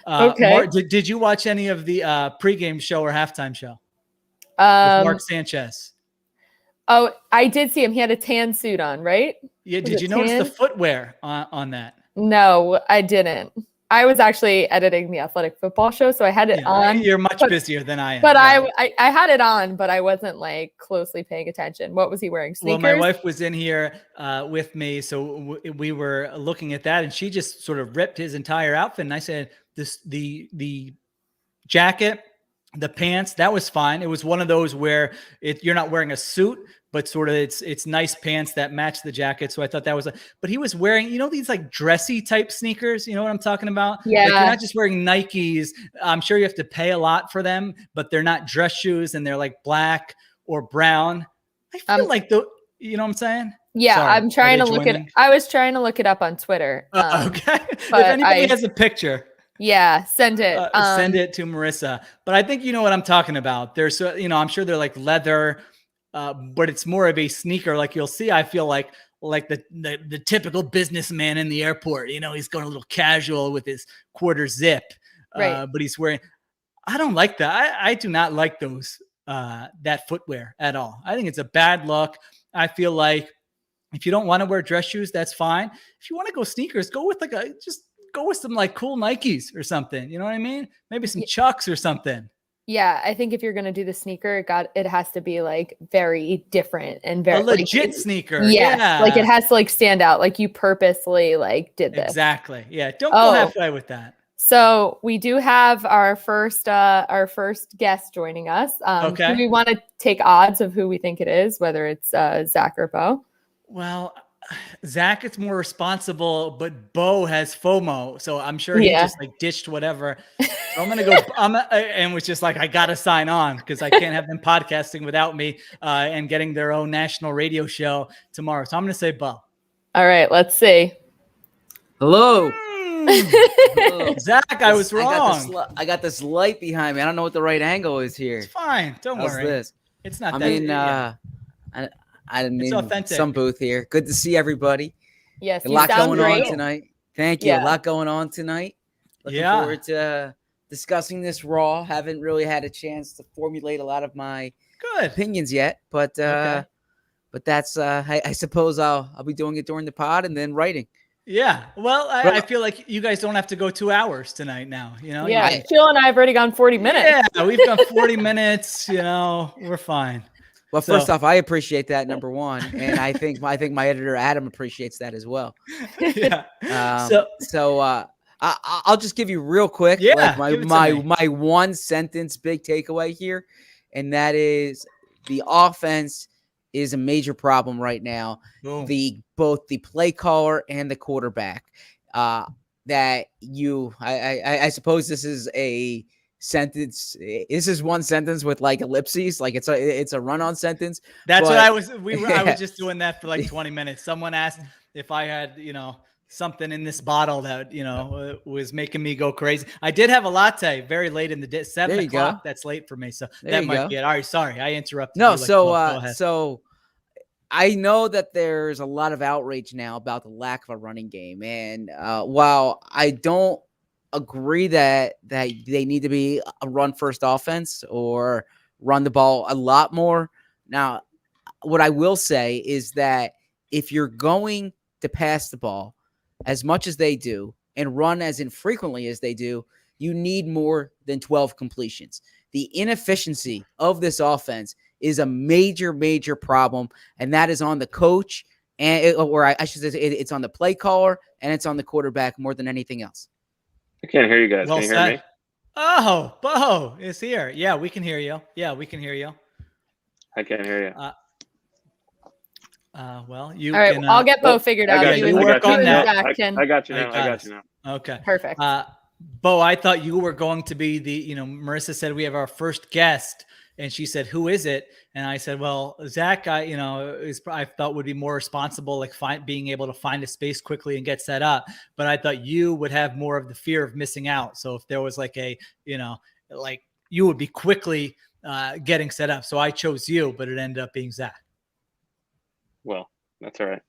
Okay. Did you watch any of the pregame show or halftime show with Mark Sanchez? Oh, I did see him. He had a tan suit on, right? Yeah. Did you notice the footwear on that? No, I didn't. I was actually editing the Athletic Football Show, so I had it on. You're much busier than I am. But I had it on, but I wasn't like closely paying attention. What was he wearing? Sneakers? Well, my wife was in here with me, so we were looking at that, and she just sort of ripped his entire outfit. And I said, the jacket, the pants, that was fine. It was one of those where you're not wearing a suit, but sort of it's nice pants that match the jacket. So I thought that was but he was wearing, these like dressy type sneakers. You know what I'm talking about? Yeah. Like you're not just wearing Nikes. I'm sure you have to pay a lot for them, but they're not dress shoes and they're like black or brown. I feel like you know what I'm saying? Yeah. Sorry, I'm trying to look it. I was trying to look it up on Twitter. Okay. If anybody has a picture. Yeah, send it. Send it to Marissa. But I think you know what I'm talking about. There's, I'm sure they're like leather, but it's more of a sneaker. Like you'll see, I feel like the typical businessman in the airport. He's going a little casual with his quarter zip, right. But he's wearing. I don't like that. I do not like those that footwear at all. I think it's a bad look. I feel like if you don't want to wear dress shoes, that's fine. If you want to go sneakers, go with go with some like cool Nikes or something. You know what I mean? Maybe some Chucks or something. Yeah. I think if you're going to do the sneaker, it has to be like very different and very a legit sneaker. Yeah. Like it has to like stand out. Like you purposely like did this. Exactly. Yeah. Don't go halfway with that. So we do have our first guest joining us. Okay. Do we want to take odds of who we think it is, whether it's Zach or Bo? Well, Zach is more responsible, but Bo has FOMO, so I'm sure he just like ditched whatever. So I'm gonna go. And was just like, I gotta sign on because I can't have them podcasting without me and getting their own national radio show tomorrow. So I'm gonna say Bo. All right, let's see. Hello. Hello. Zach, I was wrong. I got this light behind me. I don't know what the right angle is here. It's fine. Don't worry. This? It's not. I that, mean, yeah. I'm It's in authentic. some booth here. Good to see everybody. Yes, A you lot sound going great. on tonight. Thank you. Yeah. A lot going on tonight. Looking forward to discussing this Raw. Haven't really had a chance to formulate a lot of my opinions yet, but that's I suppose I'll be doing it during the pod and then writing. Yeah. Well, I feel like you guys don't have to go 2 hours tonight now. You know. Yeah. Sheil and I have already gone 40 minutes. Yeah, we've gone 40 minutes. You know, we're fine. Well, first off, I appreciate that, number one, and I think my editor Adam appreciates that as well. Yeah. I'll just give you real quick, my one sentence big takeaway here, and that is the offense is a major problem right now. Boom. Both the play caller and the quarterback. I suppose this is a sentence. This is one sentence with like ellipses, like it's a run-on sentence. That's what I was. I was just doing that for like 20 minutes. Someone asked if I had, something in this bottle that was making me go crazy. I did have a latte very late in the day, 7 o'clock. That's late for me, so that might be it. All right, sorry, I interrupted. No, you so I know that there's a lot of outrage now about the lack of a running game, and while I don't agree that they need to be a run first offense or run the ball a lot more. Now, what I will say is that if you're going to pass the ball as much as they do and run as infrequently as they do, you need more than 12 completions. The inefficiency of this offense is a major, major problem, and that is on the coach, I should say it's on the play caller and it's on the quarterback more than anything else. I can't hear you guys. Well can you hear me? Oh, Bo is here. Yeah, we can hear you. I can't hear you. Well, you all right, can, I'll get Bo figured out. You work on that. I got you now. Okay. Perfect. Bo, I thought you were going to be Marissa said we have our first guest, and she said, who is it? And I said, well, Zach, I thought would be more responsible, like being able to find a space quickly and get set up. But I thought you would have more of the fear of missing out. So if there was like you would be quickly getting set up. So I chose you, but it ended up being Zach. Well, that's all right.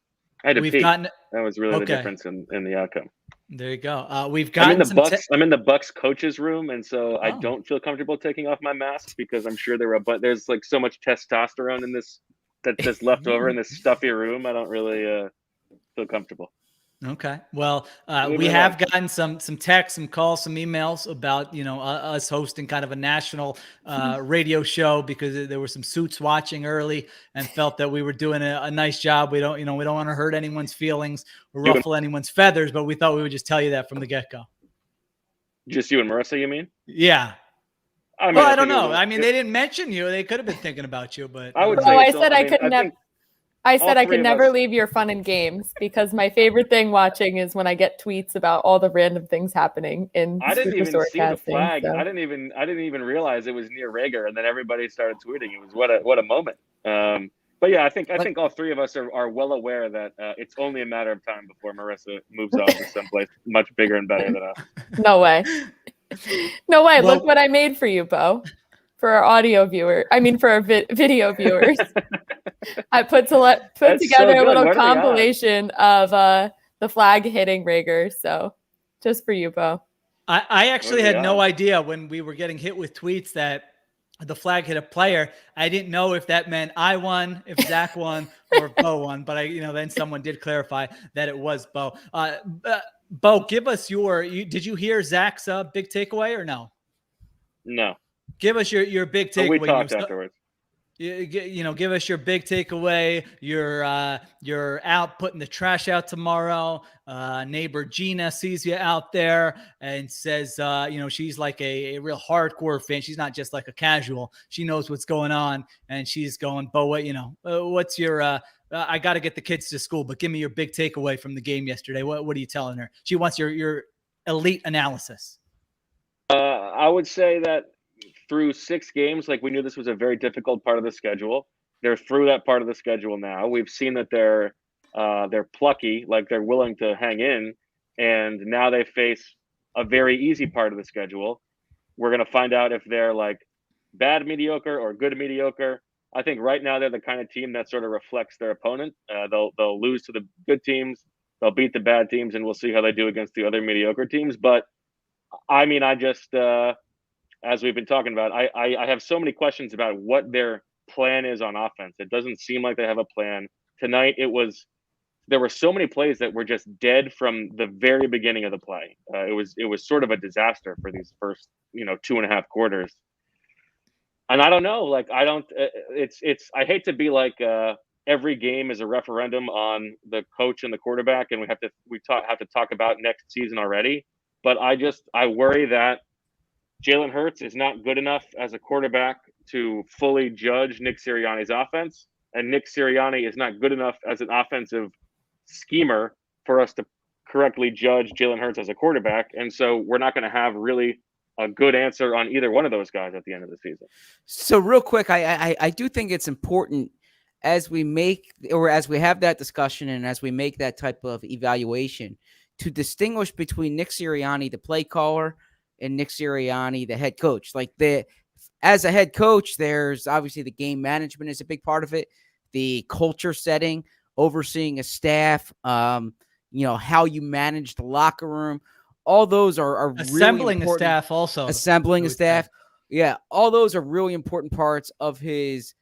I had to pee. That was really the difference in the outcome. There you go. We've gotten I'm in the Bucks coaches room, and so I don't feel comfortable taking off my mask because I'm sure there's like so much testosterone in this that's left over in this stuffy room. I don't really feel comfortable. Okay. Well, we have gotten some texts, some calls, some emails about, us hosting kind of a national radio show because there were some suits watching early and felt that we were doing a nice job. We don't want to hurt anyone's feelings or ruffle anyone's feathers, but we thought we would just tell you that from the get-go. Just you and Marissa, you mean? Yeah. I don't know. They didn't mention you. They could have been thinking about you, but I would say I said I could never. I said I could never leave your fun and games because my favorite thing watching is when I get tweets about all the random things happening in I didn't even see the flag. So. I didn't even realize it was near Rager, and then everybody started tweeting. It was what a moment. But yeah, I think all three of us are well aware that it's only a matter of time before Marissa moves on to someplace much bigger and better than us. No way. No way. Well, look what I made for you, Bo. For our audio viewer, for our video viewers. I put together a little compilation of the flag hitting Rager. So just for you, Bo. I actually had no idea when we were getting hit with tweets that the flag hit a player. I didn't know if that meant I won, if Zach won, or Bo won. But then someone did clarify that it was Bo. Bo, give us did you hear Zach's big takeaway or no? No. Give us your big takeaway. We talked afterwards. Give us your big takeaway. You're out putting the trash out tomorrow. Neighbor Gina sees you out there and says, she's like a real hardcore fan. She's not just like a casual. She knows what's going on, and she's going, Bo, what's your I got to get the kids to school, but give me your big takeaway from the game yesterday. What are you telling her? She wants your elite analysis. I would say that through 6 games, like, we knew this was a very difficult part of the schedule. They're through that part of the schedule now. We've seen that they're plucky, like they're willing to hang in, and now they face a very easy part of the schedule. We're going to find out if they're like bad mediocre or good mediocre. I think right now they're the kind of team that sort of reflects their opponent. They'll lose to the good teams, they'll beat the bad teams, and we'll see how they do against the other mediocre teams. But I mean, I just as we've been talking about, I have so many questions about what their plan is on offense. It doesn't seem like they have a plan. Tonight, there were so many plays that were just dead from the very beginning of the play. It was sort of a disaster for these first 2.5 quarters. And I don't know, like, I hate to be like every game is a referendum on the coach and the quarterback, and we have to talk about next season already. But I worry that Jalen Hurts is not good enough as a quarterback to fully judge Nick Sirianni's offense, and Nick Sirianni is not good enough as an offensive schemer for us to correctly judge Jalen Hurts as a quarterback. And so we're not going to have really a good answer on either one of those guys at the end of the season. So real quick, I do think it's important as we have that discussion and as we make that type of evaluation to distinguish between Nick Sirianni, the play caller, and Nick Sirianni, the head coach. Like, as a head coach, there's obviously the game management is a big part of it, the culture setting, overseeing a staff, how you manage the locker room. All those are assembling really important. A staff also. Assembling a staff. Yeah. All those are really important parts of his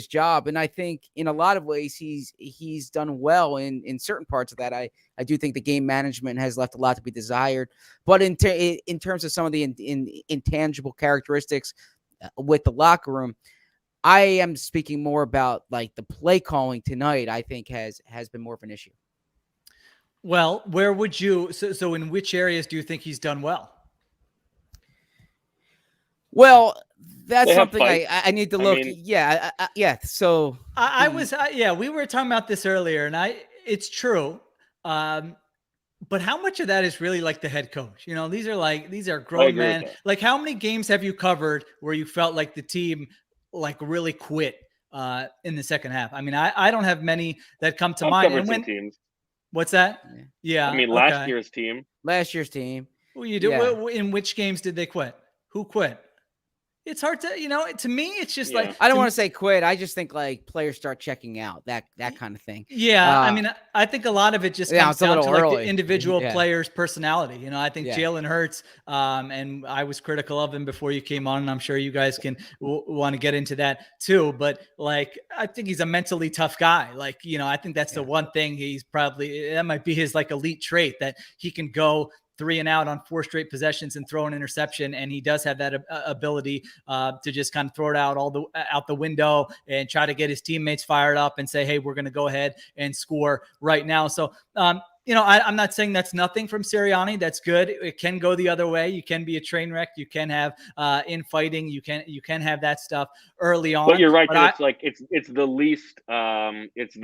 job. And I think in a lot of ways he's done well in certain parts of that. I do think the game management has left a lot to be desired, but in terms of some of the intangible characteristics with the locker room, I am speaking more about like the play calling tonight. I think has been more of an issue. Well, where would you, so in which areas do you think he's done well? Well, that's something fights. I need to look. Yeah. So we were talking about this earlier, and it's true. But how much of that is really like the head coach? These are grown men. Like, how many games have you covered where you felt like the team like really quit in the second half? I mean, I don't have many that come to mind. And when teams. What's that? Yeah. I mean, last year's team. Well, you do. Yeah. In which games did they quit? Who quit? It's hard to, to me, it's just like, I don't want to say quit. I just think like players start checking out, that kind of thing. Yeah. I mean, I think a lot of it just comes down to like the individual player's personality. I think Jalen Hurts, and I was critical of him before you came on, and I'm sure you guys can want to get into that too. But like, I think he's a mentally tough guy. Like, I think that's the one thing that might be his like elite trait, that he can go 3 and out on 4 straight possessions and throw an interception. And he does have that ability to just kind of throw it out the window and try to get his teammates fired up and say, hey, we're going to go ahead and score right now. So, I'm not saying that's nothing from Sirianni. That's good. It can go the other way. You can be a train wreck. You can have infighting. You can have that stuff early on. But you're right. It's the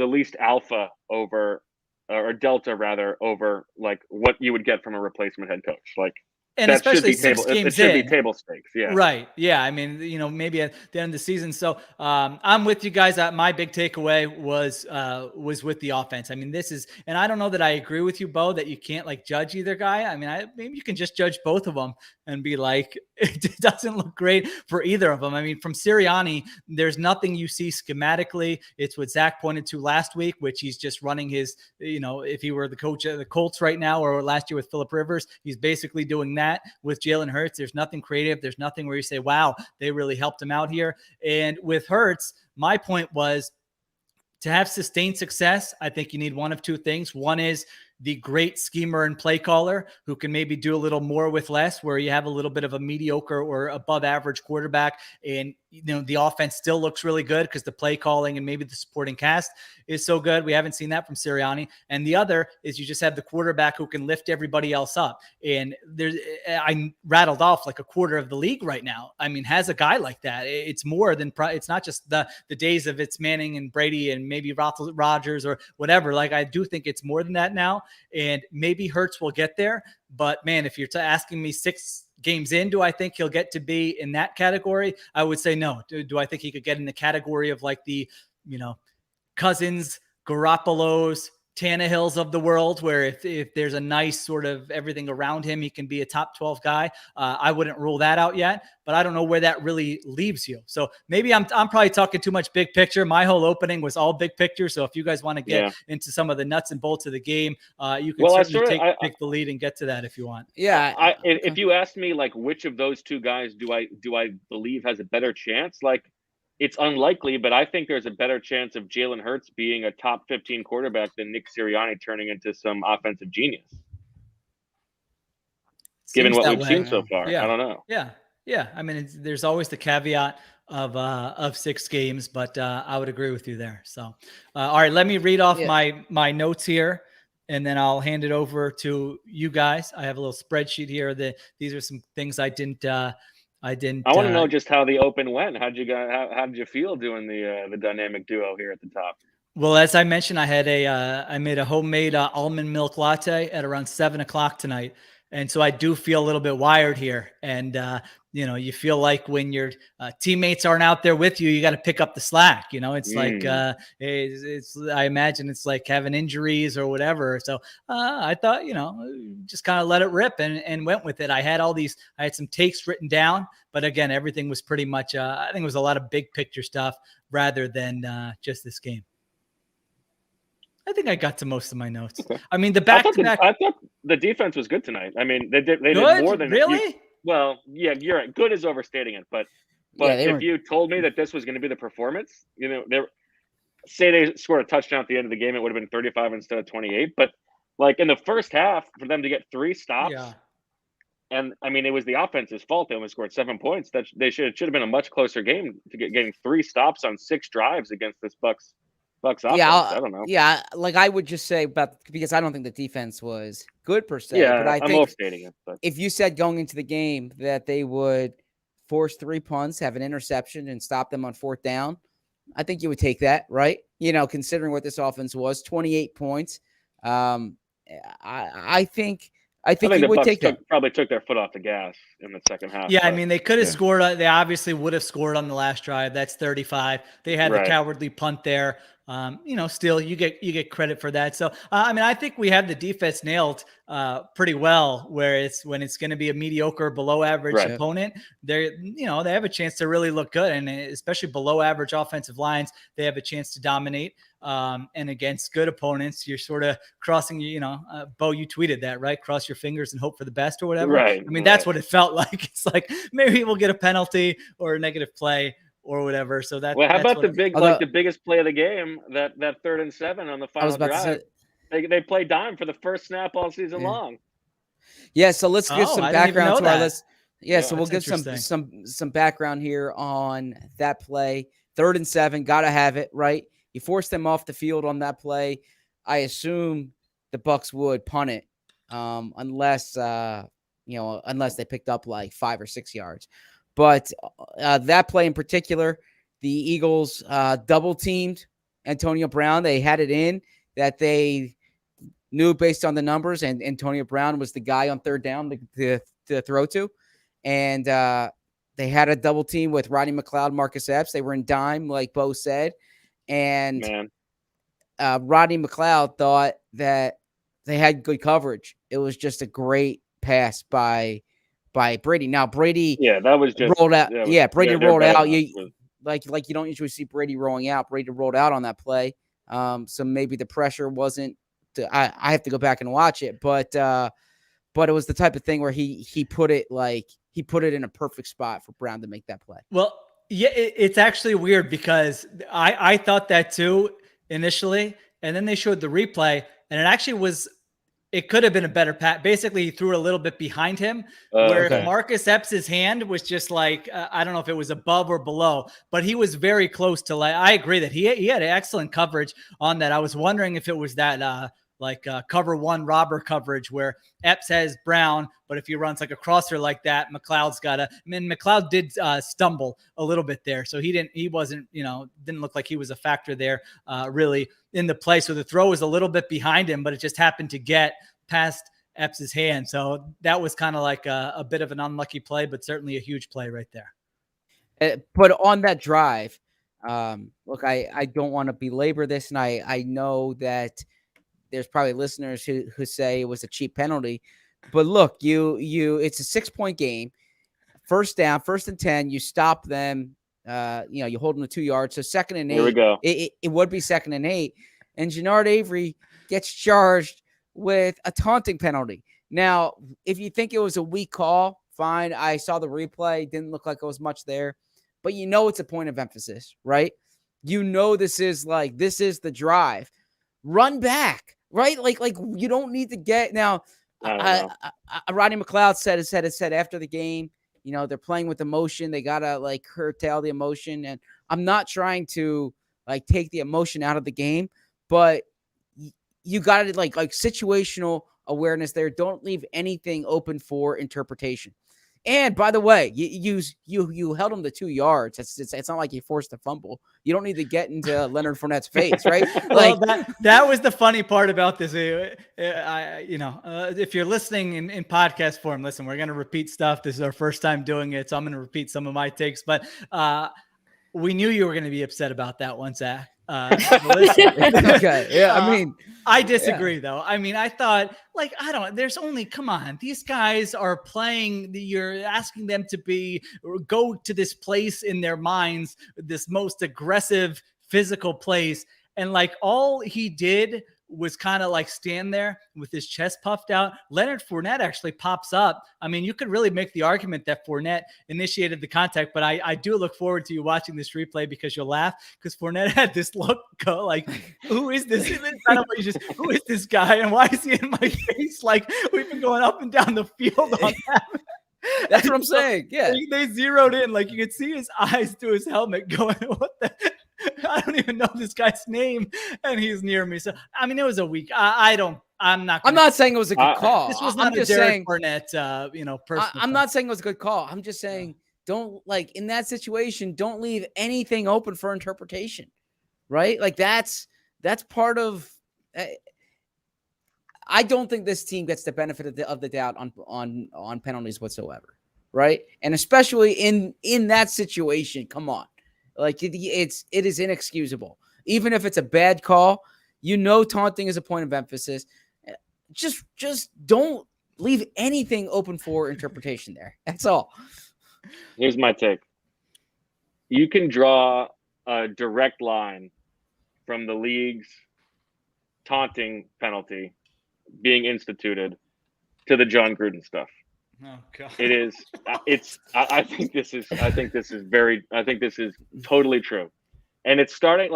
least alpha over, or delta rather, over like what you would get from a replacement head coach. Like, and that especially should be 6 games it should be table stakes. Yeah. Right. Yeah. I mean, maybe at the end of the season. So I'm with you guys. My big takeaway was with the offense. I mean, and I don't know that I agree with you, Bo, that you can't like judge either guy. I mean, maybe you can just judge both of them and be like, it doesn't look great for either of them. I mean, from Sirianni, there's nothing you see schematically. It's what Zach pointed to last week, which he's just running his, if he were the coach of the Colts right now, or last year with Phillip Rivers, he's basically doing that with Jalen Hurts. There's nothing creative. There's nothing where you say, wow, they really helped him out here. And with Hurts, my point was, to have sustained success, I think you need one of two things. One is the great schemer and play caller who can maybe do a little more with less, where you have a little bit of a mediocre or above average quarterback, and the offense still looks really good because the play calling and maybe the supporting cast is so good. We haven't seen that from Sirianni. And the other is you just have the quarterback who can lift everybody else up. And I rattled off like a quarter of the league right now. I mean, has a guy like that. It's more than, it's not just the days of it's Manning and Brady and maybe Rodgers or whatever. Like, I do think it's more than that now. And maybe Hurts will get there. But man, if you're asking me 6 games in, do I think he'll get to be in that category? I would say no. Do I think he could get in the category of like the, Cousins, Garoppolo's, Tannehills of the world, where if there's a nice sort of everything around him, he can be a top 12 guy. I wouldn't rule that out yet, but I don't know where that really leaves you. So maybe I'm probably talking too much big picture. My whole opening was all big picture. So if you guys want to get into some of the nuts and bolts of the game, you can certainly take the lead and get to that if you want. Yeah. If you ask me, like, which of those two guys do I believe has a better chance? Like, it's unlikely, but I think there's a better chance of Jalen Hurts being a top 15 quarterback than Nick Sirianni turning into some offensive genius. Given what we've seen so far. I don't know. Yeah. I mean, there's always the caveat of 6 games, but I would agree with you there. So, all right, let me read off my notes here, and then I'll hand it over to you guys. I have a little spreadsheet here. These are some things I want to know just how the open went. How did you feel doing the dynamic duo here at the top? Well, as I mentioned, I made a homemade almond milk latte at around 7:00 tonight. And so I do feel a little bit wired here. And, you feel like when your teammates aren't out there with you, you got to pick up the slack. It's like, I imagine it's like having injuries or whatever. So I thought, just kind of let it rip and went with it. I had some takes written down, but again, everything was pretty much, I think it was a lot of big picture stuff rather than just this game. I think I got to most of my notes. Okay. I mean, I thought the defense was good tonight. I mean, they did more than really. Well, yeah, you're right. Good is overstating it, but if you told me that this was going to be the performance, say they scored a touchdown at the end of the game, it would have been 35 instead of 28. But like in the first half, for them to get 3 stops, and I mean, it was the offense's fault. They only scored 7 points. That should have been a much closer game to getting 3 stops on 6 drives against this Bucks offense. I don't know. Yeah, like I would just say because I don't think the defense was good per se. Yeah, but I'm overstating it. But if you said going into the game that they would force 3 punts, have an interception, and stop them on 4th down, I think you would take that, right? Considering what this offense was, 28 points. I think you would take that. Probably took their foot off the gas in the second half. Yeah, I mean, they could have scored. They obviously would have scored on the last drive. That's 35. They had the cowardly punt there. Still you get credit for that. So, I mean, I think we have the defense nailed pretty well, where when it's going to be a mediocre, below average opponent, they have a chance to really look good. And especially below average offensive lines, they have a chance to dominate. And against good opponents, you're sort of crossing, Bo, you tweeted that, right? Cross your fingers and hope for the best or whatever. Right. I mean, that's what it felt like. It's like, maybe we'll get a penalty or a negative play or whatever. So how about the biggest play of the game, that 3rd and 7 on the final drive? They played dime for the first snap all season long. Yeah, so let's give some background to our list. Yeah, so we'll give some background here on that play. 3rd and 7, gotta have it, right? You force them off the field on that play. I assume the Bucks would punt it, unless they picked up like 5 or 6 yards. But that play in particular, the Eagles double-teamed Antonio Brown. They had it in that they knew based on the numbers, and Antonio Brown was the guy on 3rd down to throw to. And they had a double-team with Rodney McLeod, Marcus Epps. They were in dime, like Bo said. And Rodney McLeod thought that they had good coverage. It was just a great pass by Brady. Now Brady, that was just rolled out. Brady rolled out. You don't usually see Brady rolling out. Brady rolled out on that play. So maybe the pressure wasn't. I have to go back and watch it, but it was the type of thing where he put it in a perfect spot for Brown to make that play. Well, yeah, it's actually weird because I thought that too initially, and then they showed the replay, and it actually was It could have been a better pass. Basically, he threw it a little bit behind him, where okay. if Marcus Epps' hand was just like, I don't know if it was above or below, but he was very close to I agree that he had excellent coverage on that. I was wondering if it was that cover one robber coverage where Epps has Brown, but if he runs like a crosser like that, McLeod's got to, I mean, McLeod did stumble a little bit there. So didn't look like he was a factor there really in the play. So the throw was a little bit behind him, but it just happened to get past Epps' hand. So that was kind of like a bit of an unlucky play, but certainly a huge play right there. But on that drive, look, I don't want to belabor this, and I know that there's probably listeners who say it was a cheap penalty, but look, it's a 6-point game, first down, 1st and 10, you stop them, you hold them to 2 yards. So 2nd and 8, Here we go. It would be 2nd and 8, and Jannard Avery gets charged with a taunting penalty. Now, if you think it was a weak call, fine. I saw the replay, didn't look like it was much there, but it's a point of emphasis, right? This is the drive. Run back. Right, like you don't need to get now. Rodney McLeod said after the game, they're playing with emotion. They gotta curtail the emotion, and I'm not trying to take the emotion out of the game, but you got to situational awareness there. Don't leave anything open for interpretation. And by the way, you held him to 2 yards. It's not like you forced a fumble. You don't need to get into Leonard Fournette's face, right? Well, that was the funny part about this. If you're listening in podcast form, listen, we're going to repeat stuff. This is our first time doing it, so I'm going to repeat some of my takes. But we knew you were going to be upset about that one, Zach. Okay. Yeah. I disagree though. I mean, I thought come on, these guys are playing, you're asking them to go to this place in their minds, this most aggressive physical place. And all he did was kind of stand there with his chest puffed out. Leonard Fournette actually pops up. I mean, you could really make the argument that Fournette initiated the contact, but I do look forward to you watching this replay because you'll laugh, because Fournette had this look go who is this? Who is this guy? And why is he in my face? We've been going up and down the field on that. That's what I'm saying. Yeah. They zeroed in, you could see his eyes through his helmet going, what the I don't even know this guy's name, and he's near me. So, I mean, it was a week. I'm not saying it was a good call. This was not a Derek Fournette, person. I'm not saying it was a good call. I'm just saying, don't in that situation, don't leave anything open for interpretation, right? That's part of. I don't think this team gets the benefit of the doubt on penalties whatsoever, right? And especially in that situation, come on. It is inexcusable. Even if it's a bad call, taunting is a point of emphasis. Just don't leave anything open for interpretation there. That's all. Here's my take. You can draw a direct line from the league's taunting penalty being instituted to the John Gruden stuff. Oh God! It is. I think this is totally true, and it's starting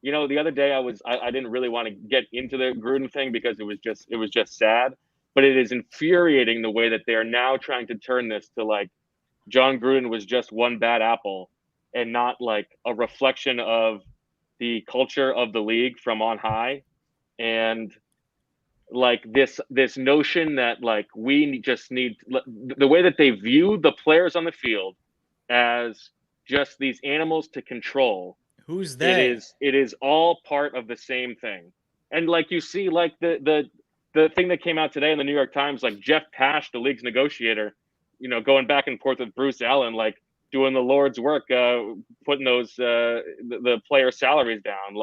the other day I didn't really want to get into the Gruden thing because it was just sad, but it is infuriating the way that they are now trying to turn this to John Gruden was just one bad apple, and not a reflection of the culture of the league from on high, and this notion that we just need the way that they view the players on the field as just these animals to control. Who's they? It is all part of the same thing. And you see the thing that came out today in the New York Times, Jeff Pash, the league's negotiator, going back and forth with Bruce Allen, doing the Lord's work, putting those the player salaries down.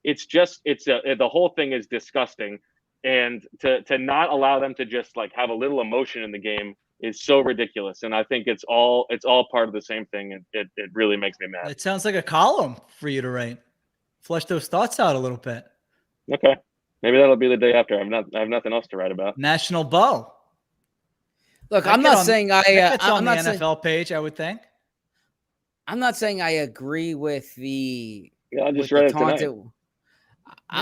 The whole thing is disgusting. And to not allow them to just have a little emotion in the game is so ridiculous. And I think it's all part of the same thing. And it really makes me mad. It sounds like a column for you to write. Flesh those thoughts out a little bit. Okay. Maybe that'll be the day after. I have nothing else to write about. National Bow. Look, I'm not saying it's on the NFL page, I would think. I'm not saying I agree with the. Yeah, I just read it tonight.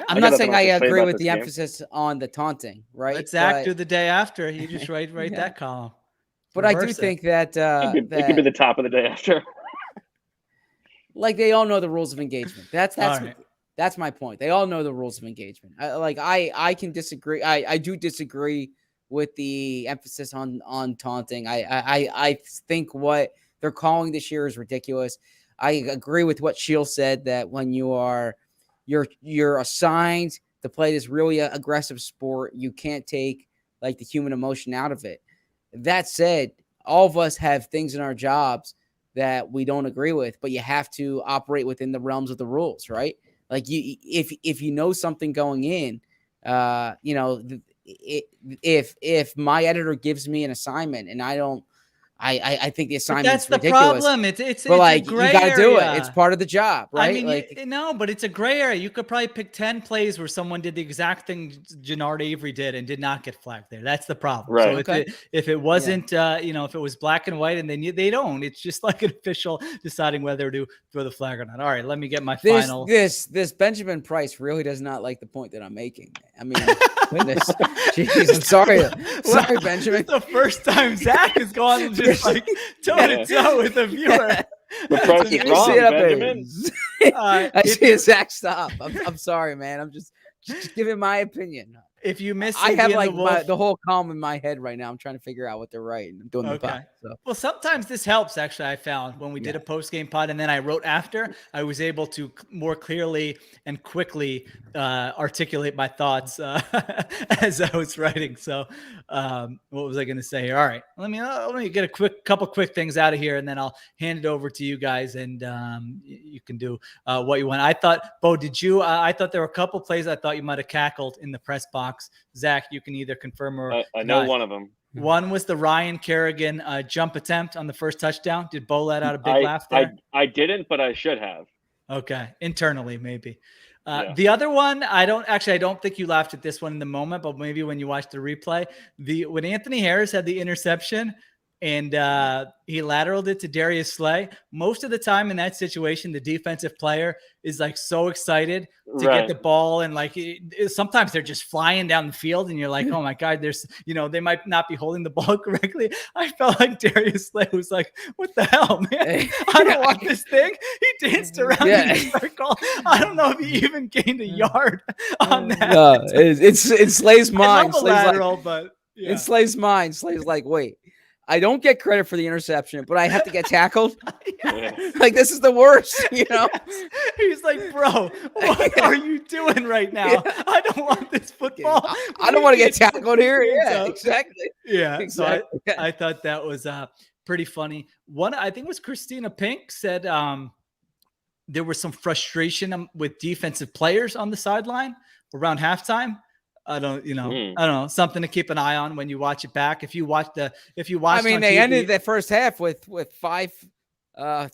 I'm not saying I agree with the emphasis on the taunting, right? Let's Zach do the day after. You just write that column. But I do think that it could be the top of the day after. Like they all know the rules of engagement. That's my point. They all know the rules of engagement. I can disagree. I do disagree with the emphasis on taunting. I think what they're calling this year is ridiculous. I agree with what Sheil said, that when you're assigned to play this really aggressive sport, you can't take like the human emotion out of it. That said, all of us have things in our jobs that we don't agree with, but you have to operate within the realms of the rules, right? Like if you know something going in, if my editor gives me an assignment and I don't, I think the assignment's ridiculous. That's the problem. It's like a gray you got to do it. area. It's part of the job, right? I mean, no, but it's a gray area. You could probably pick 10 plays where someone did the exact thing Jannard Avery did and did not get flagged there. That's the problem. Right. So if it wasn't, if it was black and white and they don't, it's just like an official deciding whether to throw the flag or not. All right, let me get my final. This Benjamin Price really does not like the point that I'm making. I mean, goodness, jeez, I'm sorry, Benjamin. It's the first time Zach has gone just like toe-to-toe with a viewer. The price is wrong, Benjamin. I see a Zach stop. I'm sorry, man. I'm just giving my opinion. If you miss, I have like the whole column in my head right now. I'm trying to figure out what they're writing. I'm doing the pod, so. Well, sometimes this helps. Actually, I found when we did a post-game pod and then I wrote after, I was able to more clearly and quickly articulate my thoughts as I was writing. So, what was I going to say here? All right, let me get a couple quick things out of here, and then I'll hand it over to you guys, and you can do what you want. I thought, Bo, did you? I thought there were a couple plays I thought you might have cackled in the press box. Zach, you can either confirm or I know one of them. One was the Ryan Kerrigan jump attempt on the first touchdown. Did Bo let out a big laugh there? I didn't, but I should have. Okay, internally maybe. The other one, I don't think you laughed at this one in the moment, but maybe when you watch the replay, when Anthony Harris had the interception and he lateraled it to Darius Slay. Most of the time in that situation, the defensive player is like so excited to get the ball. And like, sometimes they're just flying down the field and you're like, oh my God, they might not be holding the ball correctly. I felt like Darius Slay was like, what the hell, man? I don't want this thing. He danced around in a circle. I don't know if he even gained a yard on that. No, it's Slay's mind. In Slay's mind. Slay's like, wait. I don't get credit for the interception, but I have to get tackled. Like, this is the worst, you know? Yes. He's like, bro, what are you doing right now? I don't want this football. I don't want to get tackled here. Yeah, exactly. Yeah. Exactly. So I thought that was pretty funny. One, I think it was Christina Pink said there was some frustration with defensive players on the sideline around halftime. I don't know, something to keep an eye on when you watch it back. If you watch, they ended the first half with 5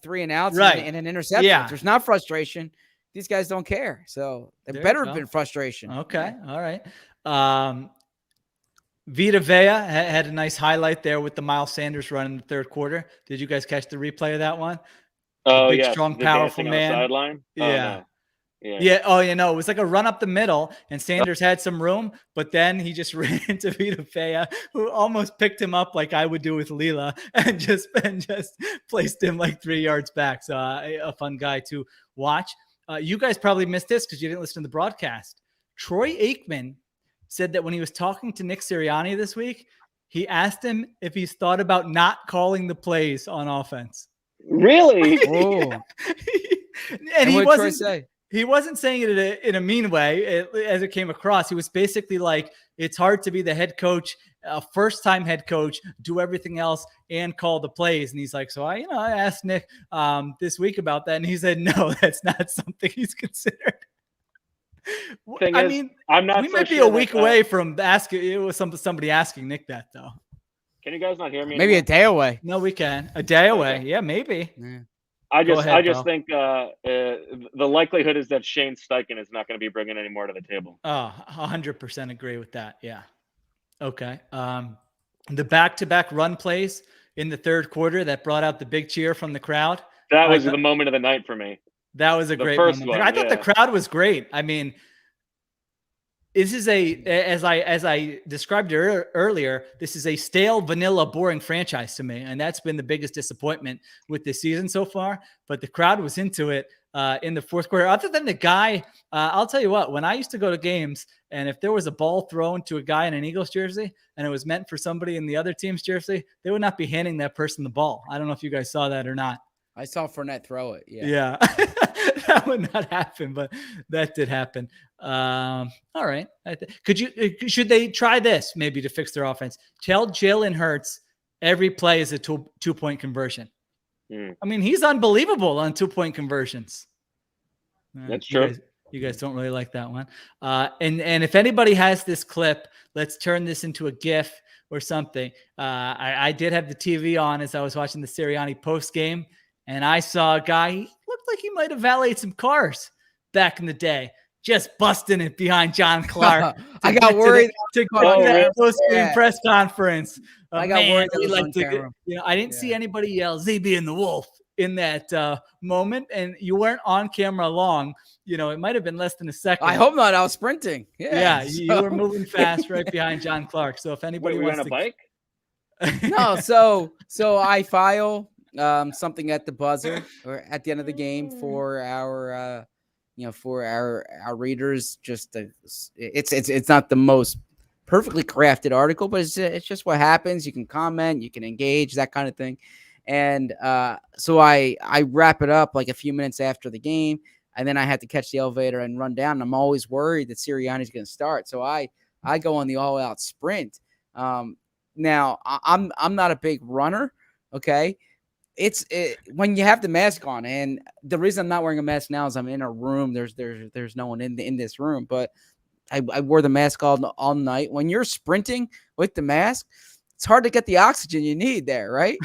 3 and outs and an interception. Yeah. There's not frustration. These guys don't care. So there better have been frustration. Okay. All right. Vita Vea had a nice highlight there with the Miles Sanders run in the third quarter. Did you guys catch the replay of that one? Oh, big, strong, powerful man. Sideline. Yeah. No. Yeah. Oh, it was like a run up the middle, and Sanders had some room, but then he just ran into Vita Vea, who almost picked him up like I would do with Leela, and just placed him like 3 yards back. So a fun guy to watch. You guys probably missed this because you didn't listen to the broadcast. Troy Aikman said that when he was talking to Nick Sirianni this week, he asked him if he's thought about not calling the plays on offense. Really? Yeah. And he wasn't say. He wasn't saying it in a mean way as it came across. He was basically like, it's hard to be the head coach, a first-time head coach, do everything else and call the plays. And he's like, so I asked Nick this week about that. And he said, no, that's not something he's considered. We might be a week away from asking. It was somebody asking Nick that, though. Can you guys not hear me? Maybe a day away. No, we can. A day away. Yeah, maybe. Yeah. I just think the likelihood is that Shane Steichen is not going to be bringing any more to the table. 100% agree with that. Yeah. Okay. The back-to-back run plays in the third quarter that brought out the big cheer from the crowd. That was the moment of the night for me. That was a great moment. I thought the crowd was great. I mean, This is as I described earlier, this is a stale, vanilla, boring franchise to me, and that's been the biggest disappointment with this season so far. But the crowd was into it in the fourth quarter. Other than the guy, I'll tell you what, when I used to go to games, and if there was a ball thrown to a guy in an Eagles jersey and it was meant for somebody in the other team's jersey, they would not be handing that person the ball. I don't know if you guys saw that or not. I saw Fournette throw it. Yeah. That would not happen, but that did happen. All right. Should they try this maybe to fix their offense? Tell Jalen Hurts every play is a 2-point conversion. I mean, he's unbelievable on 2-point conversions. That's true. You guys don't really like that one. And if anybody has this clip, let's turn this into a GIF or something. I did have the TV on as I was watching the Sirianni post game, and I saw a guy, he looked like he might have valeted some cars back in the day, just busting it behind John Clark. I got worried to go to that post-game press conference. I got worried that was on to camera. I didn't see anybody yell ZB and the Wulf in that moment, and you weren't on camera long. It might have been less than a second. I hope not. I was sprinting. Yeah, you were moving fast right behind John Clark. So if anybody wants on a bike? No, so I file something at the buzzer or at the end of the game for our for our readers. It's not the most perfectly crafted article, but it's just what happens. You can comment, you can engage, that kind of thing. And so I wrap it up like a few minutes after the game, and then I had to catch the elevator and run down. And I'm always worried that Sirianni's going to start, so I go on the all-out sprint. Now I'm not a big runner, okay? It's when you have the mask on, and the reason I'm not wearing a mask now is I'm in a room. There's no one in this room, but I wore the mask all night. When you're sprinting with the mask, it's hard to get the oxygen you need there, right?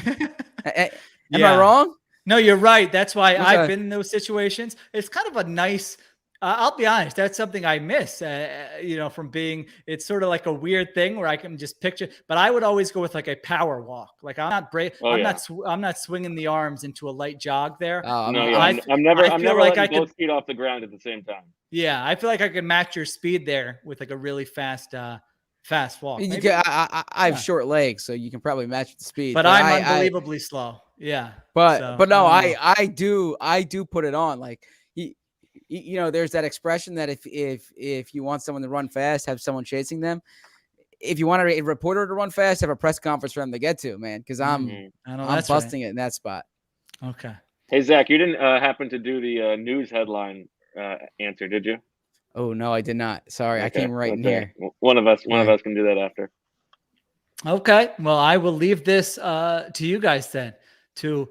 Am I wrong? No, you're right. That's why I've been in those situations. It's kind of a nice, I'll be honest, that's something I miss, from being, it's sort of like a weird thing where I can just picture, but I would always go with like a power walk. Like I'm not brave. I'm not swinging the arms into a light jog there. I'm never like letting both feet off the ground at the same time. Yeah. I feel like I could match your speed there with like a really fast walk. I have short legs, so you can probably match the speed. But I'm unbelievably slow. Yeah. But no, I do put it on. Like there's that expression that if you want someone to run fast, have someone chasing them. If you want a reporter to run fast, have a press conference for them to get to, man. Because I'm busting it in that spot. Okay. Hey Zach, you didn't happen to do the news headline answer, did you? Oh no, I did not. Sorry, I came right in here. One of us can do that after. Okay. Well, I will leave this to you guys then to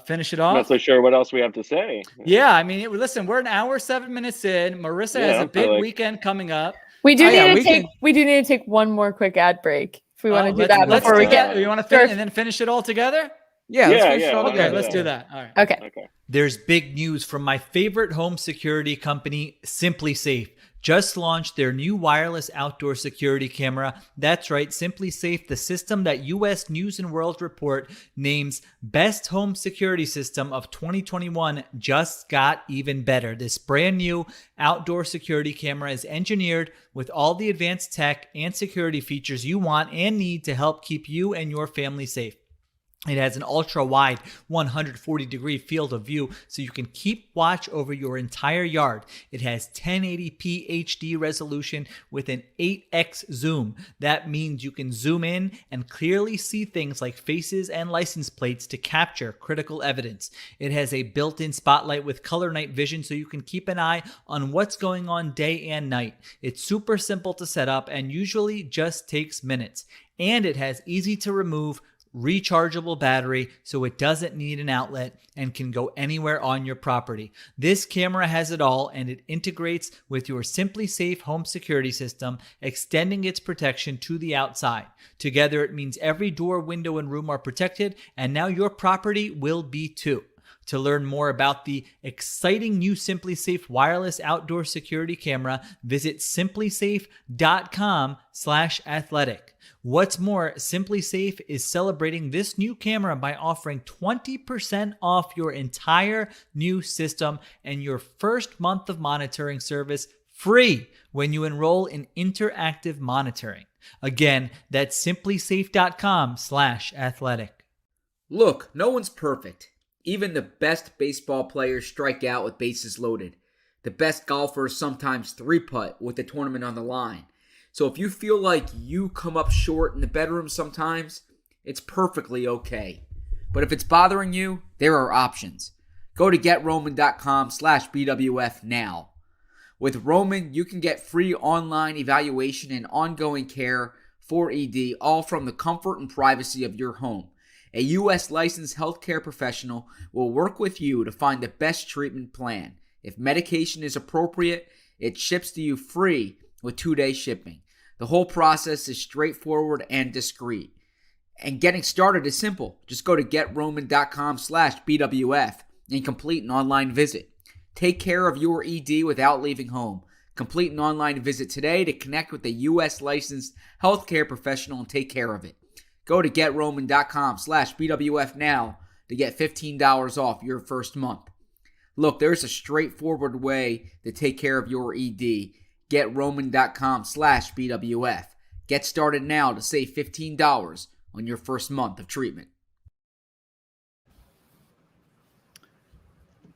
finish it off. I'm not so sure what else we have to say. Yeah, I mean, listen, we're an hour 7 minutes in. Marissa has a big weekend coming up. We do need to take one more quick ad break if we want to do that before we get. You want to finish and then finish it all together? Yeah. Okay, let's do that. All right. Okay. There's big news from my favorite home security company, Simply Safe. Just launched their new wireless outdoor security camera. That's right, Simply Safe, the system that U.S. News & World Report names Best Home Security System of 2021, just got even better. This brand new outdoor security camera is engineered with all the advanced tech and security features you want and need to help keep you and your family safe. It has an ultra-wide 140-degree field of view so you can keep watch over your entire yard. It has 1080p HD resolution with an 8x zoom. That means you can zoom in and clearly see things like faces and license plates to capture critical evidence. It has a built-in spotlight with color night vision so you can keep an eye on what's going on day and night. It's super simple to set up and usually just takes minutes. And it has easy to remove rechargeable battery so it doesn't need an outlet and can go anywhere on your property. This camera has it all and it integrates with your Simply Safe home security system, extending its protection to the outside. Together it means every door, window, and room are protected, and now your property will be too. To learn more about the exciting new Simply Safe wireless outdoor security camera, visit simplysafe.com/athletic. What's more, Simply Safe is celebrating this new camera by offering 20% off your entire new system and your first month of monitoring service free when you enroll in interactive monitoring. Again, that's simplysafe.com/athletic. Look, no one's perfect. Even the best baseball players strike out with bases loaded. The best golfers sometimes three-putt with the tournament on the line. So if you feel like you come up short in the bedroom sometimes, it's perfectly okay. But if it's bothering you, there are options. Go to GetRoman.com/BWF now. With Roman, you can get free online evaluation and ongoing care for ED, all from the comfort and privacy of your home. A U.S. licensed healthcare professional will work with you to find the best treatment plan. If medication is appropriate, it ships to you free with 2-day shipping. The whole process is straightforward and discreet. And getting started is simple. Just go to GetRoman.com/BWF and complete an online visit. Take care of your ED without leaving home. Complete an online visit today to connect with a U.S. licensed healthcare professional and take care of it. Go to GetRoman.com/BWF now to get $15 off your first month. Look, there's a straightforward way to take care of your ED. GetRoman.com/BWF. Get started now to save $15 on your first month of treatment.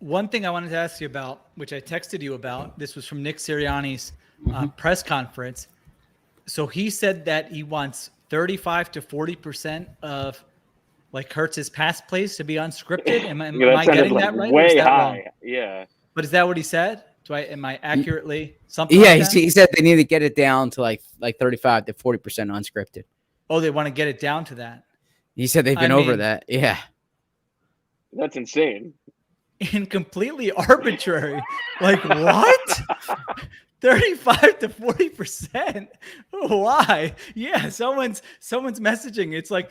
One thing I wanted to ask you about, which I texted you about, this was from Nick Sirianni's press conference. So he said that he wants 35 to 40% of like Hurts's pass plays to be unscripted. Am I getting that right? Way that high. Wrong? Yeah. But is that what he said? Am I accurately something? Yeah, like that? he said they need to get it down to like 35 to 40% unscripted. Oh, they want to get it down to that. He said they've been over that. Yeah. That's insane. And completely arbitrary. Like what? 35 to 40%. Why? Yeah, someone's messaging. It's like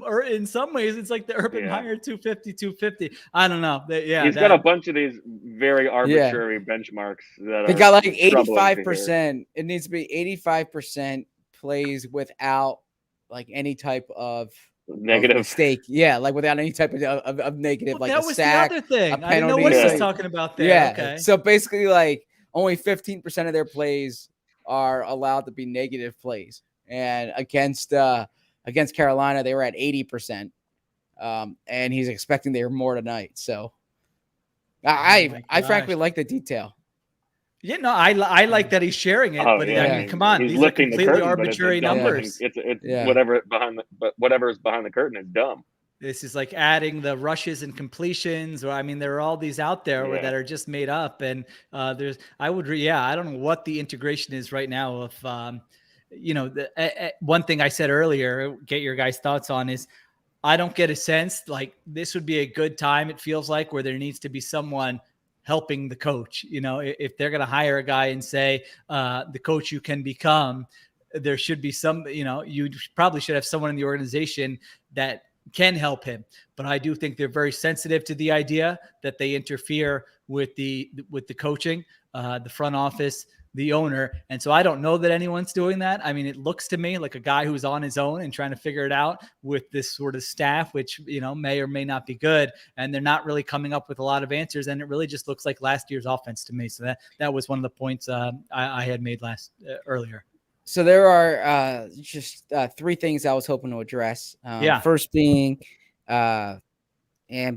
or in some ways it's like the Urban Meyer 250. I don't know. He's got a bunch of these very arbitrary benchmarks that they got like 85%. It needs to be 85% plays without like any type of negative mistake. Yeah, like without any type of negative, like that a was sack, the other thing. a penalty. I didn't know what he was talking about there. Yeah. Okay. So basically, like only 15% of their plays are allowed to be negative plays, and against Carolina, they were at 80%, and he's expecting they were more tonight. So I frankly like the detail. Yeah, no, I like that he's sharing it, but I mean, come on, he's these are completely arbitrary numbers. It's whatever is behind the curtain is dumb. This is like adding the rushes and completions, or I mean, there are all these out there that are just made up. And I don't know what the integration is right now of, one thing I said earlier, get your guys' thoughts on is, I don't get a sense like this would be a good time. It feels like where there needs to be someone helping the coach. If they're going to hire a guy and say the coach you can become, there should be some, you probably should have someone in the organization that can help him. But I do think they're very sensitive to the idea that they interfere with the coaching, the front office, the owner. And so I don't know that anyone's doing that. I mean, it looks to me like a guy who's on his own and trying to figure it out with this sort of staff, which, may or may not be good. And they're not really coming up with a lot of answers. And it really just looks like last year's offense to me. So that was one of the points I had made earlier. So there are just three things I was hoping to address. First being, and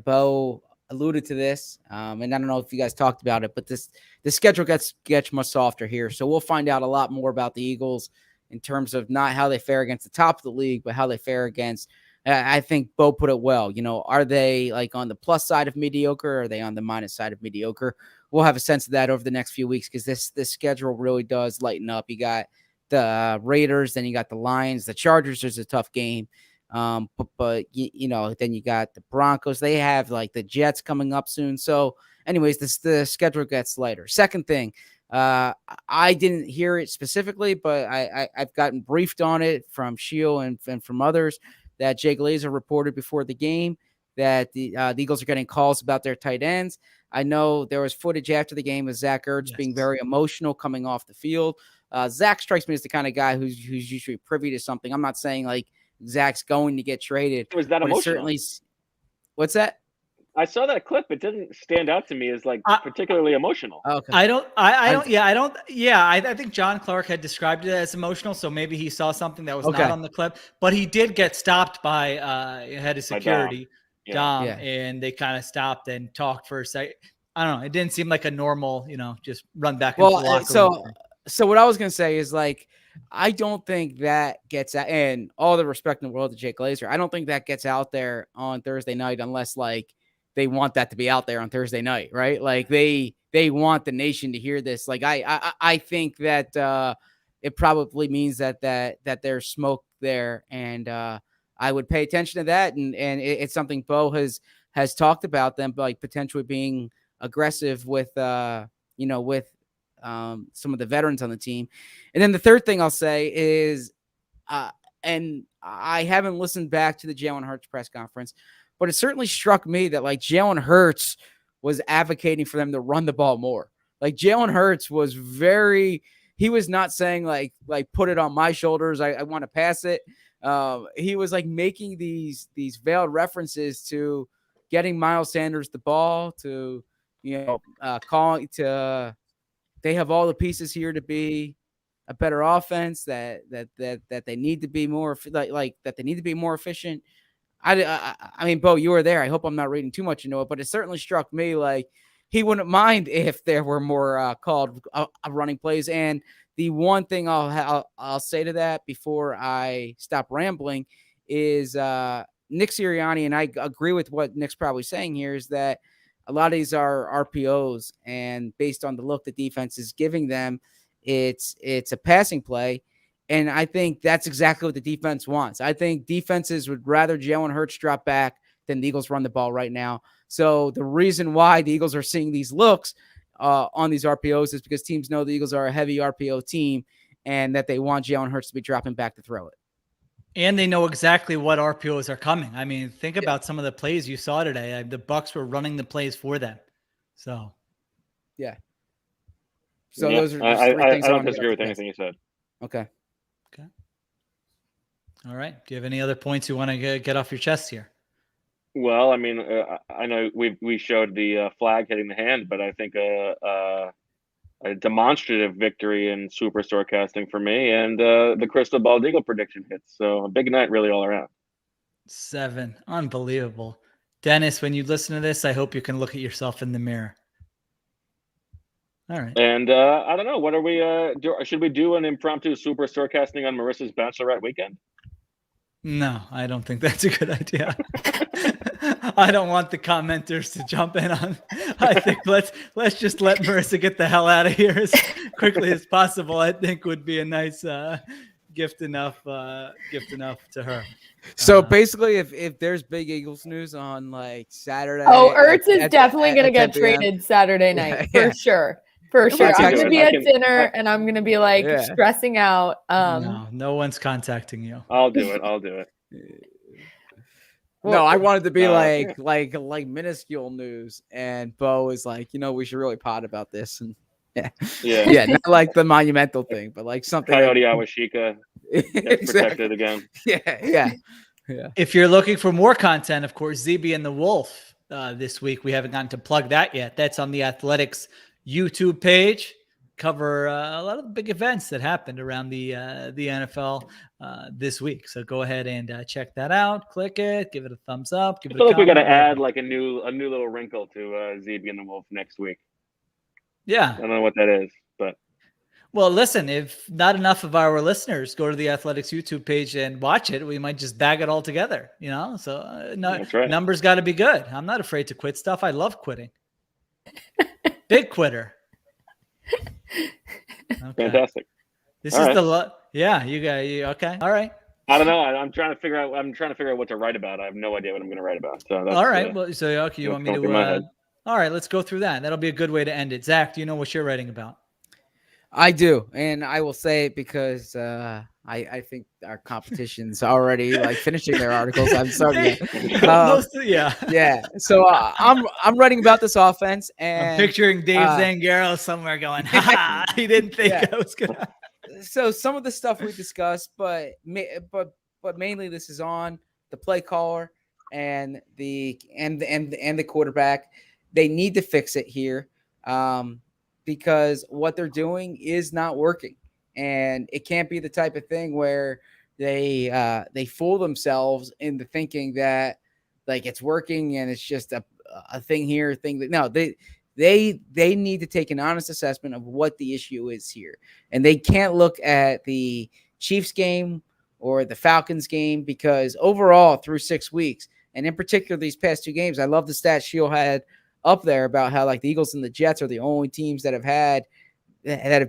Bo alluded to this, and I don't know if you guys talked about it, but the schedule gets much softer here. So we'll find out a lot more about the Eagles in terms of not how they fare against the top of the league, but how they fare against, I think Bo put it well, are they like on the plus side of mediocre? Or are they on the minus side of mediocre? We'll have a sense of that over the next few weeks because this schedule really does lighten up. You got the Raiders, then you got the Lions, the Chargers is a tough game. But then you got the Broncos. They have like the Jets coming up soon. So anyways, the schedule gets lighter. Second thing, I didn't hear it specifically, but I've gotten briefed on it from Sheil and from others that Jay Glazer reported before the game that the Eagles are getting calls about their tight ends. I know there was footage after the game of Zach Ertz being very emotional coming off the field. Zach strikes me as the kind of guy who's usually privy to something. I'm not saying like Zach's going to get traded. Was that emotional? What's that? I saw that clip. It didn't stand out to me as like particularly emotional. Okay. I think John Clark had described it as emotional, so maybe he saw something that was not on the clip. But he did get stopped by head of security, Dom, and they kind of stopped and talked for a second. I don't know. It didn't seem like a normal, just run back into the locker room. So what I was gonna say is like, I don't think that gets out, and all the respect in the world to Jake Glazer, I don't think that gets out there on Thursday night unless like they want that to be out there on Thursday night, right? Like they want the nation to hear this. Like I think that it probably means that there's smoke there, and I would pay attention to that, and it's something Bo has talked about them like potentially being aggressive with with some of the veterans on the team. And then the third thing I'll say is, and I haven't listened back to the Jalen Hurts press conference, but it certainly struck me that like Jalen Hurts was advocating for them to run the ball more. Like Jalen Hurts was he was not saying like put it on my shoulders, I want to pass it. He was like making these veiled references to getting Miles Sanders the ball, to calling to they have all the pieces here to be a better offense, that they need to be more like that they need to be more efficient. I mean, Bo, you were there. I hope I'm not reading too much into it, but it certainly struck me like he wouldn't mind if there were more called running plays. And the one thing I'll say to that before I stop rambling is Nick Sirianni, and I agree with what Nick's probably saying here, is that a lot of these are RPOs, and based on the look the defense is giving them, it's a passing play. And I think that's exactly what the defense wants. I think defenses would rather Jalen Hurts drop back than the Eagles run the ball right now. So the reason why the Eagles are seeing these looks on these RPOs is because teams know the Eagles are a heavy RPO team and that they want Jalen Hurts to be dropping back to throw it. And they know exactly what RPOs are coming. I mean, think about some of the plays you saw today. The Bucs were running the plays for them. So, yeah. So those are just three things I don't disagree with anything you said. Okay. All right. Do you have any other points you want to get off your chest here? Well, I mean, I know we showed the flag hitting the hand, but I think a demonstrative victory in Superstore casting for me, and the Crystal Bald Eagle prediction hits. So a big night really all around. 7. Unbelievable. Dennis, when you listen to this, I hope you can look at yourself in the mirror. All right. And I don't know, what are we should we do an impromptu Superstore casting on Marissa's Bachelorette weekend? No, I don't think that's a good idea. I don't want the commenters to jump in on. I think let's just let Marissa get the hell out of here as quickly as possible. I think would be a nice gift enough to her. So basically, if there's big Eagles news on like Saturday, Ertz is definitely going to get traded Saturday night for sure. For sure. I'm going to be at dinner and I'm going to be like stressing out. No one's contacting you. I'll do it. No, I wanted to be like minuscule news, and Bo is like, we should really pod about this, and not like the monumental thing, but like something. Coyote Awashika gets protected again. Yeah. If you're looking for more content, of course, ZB and the Wulf this week. We haven't gotten to plug that yet. That's on the Athletics YouTube page. Cover a lot of the big events that happened around the NFL this week. So go ahead and check that out. Click it, give it a thumbs up. I feel like we got to add like a new little wrinkle to ZB and the Wulf next week. Yeah, I don't know what that is, but well, listen, if not enough of our listeners go to the Athletics YouTube page and watch it, we might just bag it all together. So that's right. Numbers got to be good. I'm not afraid to quit stuff. I love quitting. Big quitter. Okay. Fantastic. This all is right. You okay. All right. I don't know. I'm trying to figure out what to write about. I have no idea what I'm going to write about. So that's, all right. You want me to all right, let's go through that. That'll be a good way to end it. Zach, do you know what you're writing about? I do, and I will say it because I think our competition's already like finishing their articles. I'm sorry. Yeah. So I'm writing about this offense, and I'm picturing Dave Zangaro somewhere going, "Ha! He didn't think I was gonna." So some of the stuff we discussed, but mainly this is on the play caller and the quarterback. They need to fix it here because what they're doing is not working, and it can't be the type of thing where they fool themselves into thinking that like it's working and it's just a thing here, thing that no, they need to take an honest assessment of what the issue is here, and they can't look at the Chiefs game or the Falcons game because overall through 6 weeks, and in particular these past 2 games, I love the stat Sheil had up there about how like the Eagles and the Jets are the only teams that have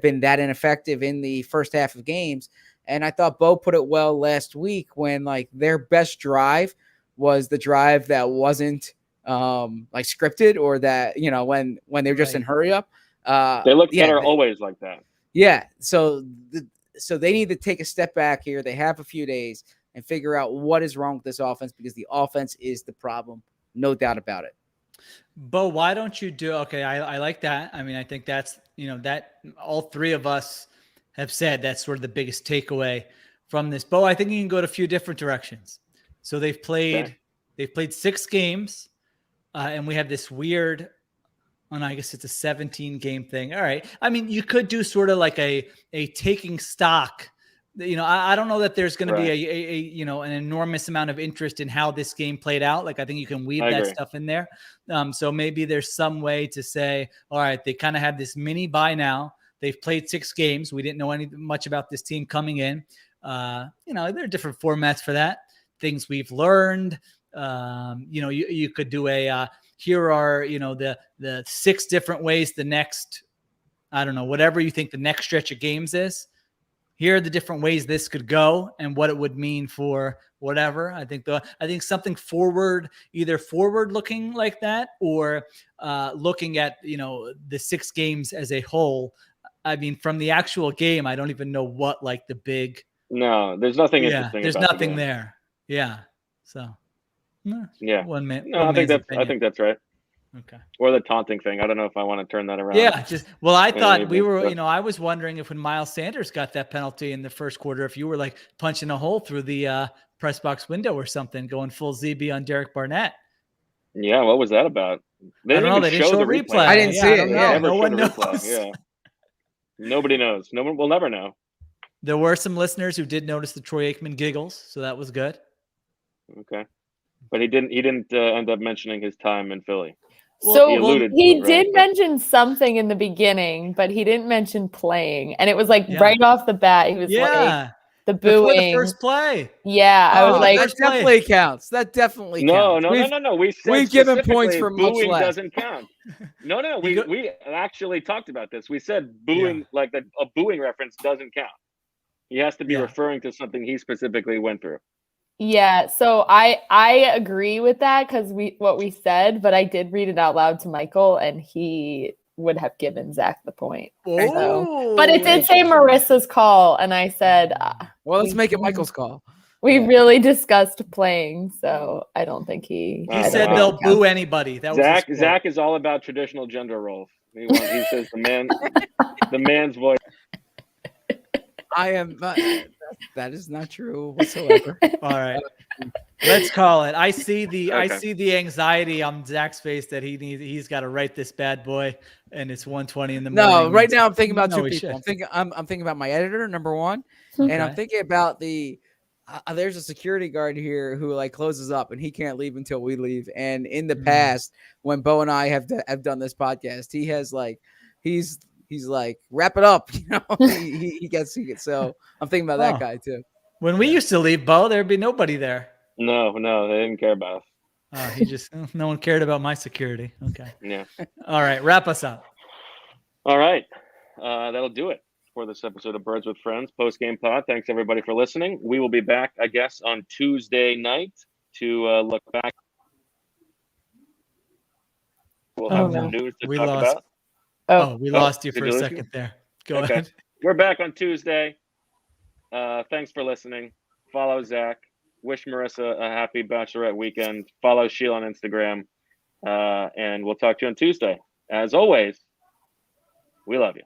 been that ineffective in the first half of games. And I thought Bo put it well last week when like their best drive was the drive that wasn't like scripted or that, you know, when they're just in hurry up. They look better always like that. Yeah. So they need to take a step back here. They have a few days and figure out what is wrong with this offense because the offense is the problem. No doubt about it. Bo, why don't you do, okay, I like that. I mean, I think that's, you know, that all 3 of us have said that's sort of the biggest takeaway from this. Bo, I think you can go to a few different directions. So they've played 6 games, and we have this weird, and I guess it's a 17-game thing. All right. I mean, you could do sort of like a taking stock. You know, I don't know that there's going to be a you know, an enormous amount of interest in how this game played out. Like, I think you can weave that stuff in there. So maybe there's some way to say, all right, they kind of have this mini bye now. They've played 6 games. We didn't know much about this team coming in. You know, there are different formats for that. Things we've learned. You know, you could do here are, you know, the 6 different ways the next, I don't know, whatever you think the next stretch of games is. Here are the different ways this could go and what it would mean for whatever. I think something forward, either forward looking like that or looking at, you know, the 6 games as a whole. I mean, from the actual game, I don't even know what like the big. No, there's nothing interesting. There's about nothing the game. there. Yeah. So. Yeah. One minute. No, I think that's right. Okay. Or the taunting thing. I don't know if I want to turn that around. Yeah, I thought we were, you know, I was wondering if when Miles Sanders got that penalty in the first quarter, if you were like punching a hole through the press box window or something, going full ZB on Derek Barnett. Yeah, what was that about? They didn't show the replay. I didn't see it. Yeah. No one knows. Yeah. Nobody knows. No one will never know. There were some listeners who did notice the Troy Aikman giggles, so that was good. Okay. But he didn't end up mentioning his time in Philly. So he did mention something in the beginning, but he didn't mention playing. And it was like right off the bat, he was like the booing. Before the first play. Yeah, I was like, that definitely counts. That definitely counts. No. We've given points for booing much less. Doesn't count. No. We actually talked about this. We said booing, like a booing reference doesn't count. He has to be referring to something he specifically went through. Yeah, so I agree with that because what we said, but I did read it out loud to Michael, and he would have given Zach the point. So, but it did say Marissa's call, and I said, well, let's make it Michael's call. We really discussed playing, so I don't think he said they'll boo anybody. That was Zach is all about traditional gender roles. He says the man's voice. I am not. That is not true whatsoever. All right, let's call it. I see the anxiety on Zach's face that he's got to write this bad boy, and it's 1:20 in the morning. No, right now I'm thinking about 2 people. I'm thinking about my editor, number one, and I'm thinking about the. There's a security guard here who like closes up, and he can't leave until we leave. And in the past, when Bo and I have done this podcast, he has like he's like, wrap it up, you know. he gets so I'm thinking about that guy too. When we used to leave, Bo, there'd be nobody there. No, they didn't care about us. No one cared about my security. Okay. Yeah. All right, wrap us up. All right. That'll do it for this episode of Birds with Friends post-game pod. Thanks everybody for listening. We will be back, I guess, on Tuesday night to look back. We'll have some news to talk about. Oh, we lost you for a second there. Go ahead. We're back on Tuesday. Thanks for listening. Follow Zach. Wish Marissa a happy bachelorette weekend. Follow Sheil on Instagram. And we'll talk to you on Tuesday. As always, we love you.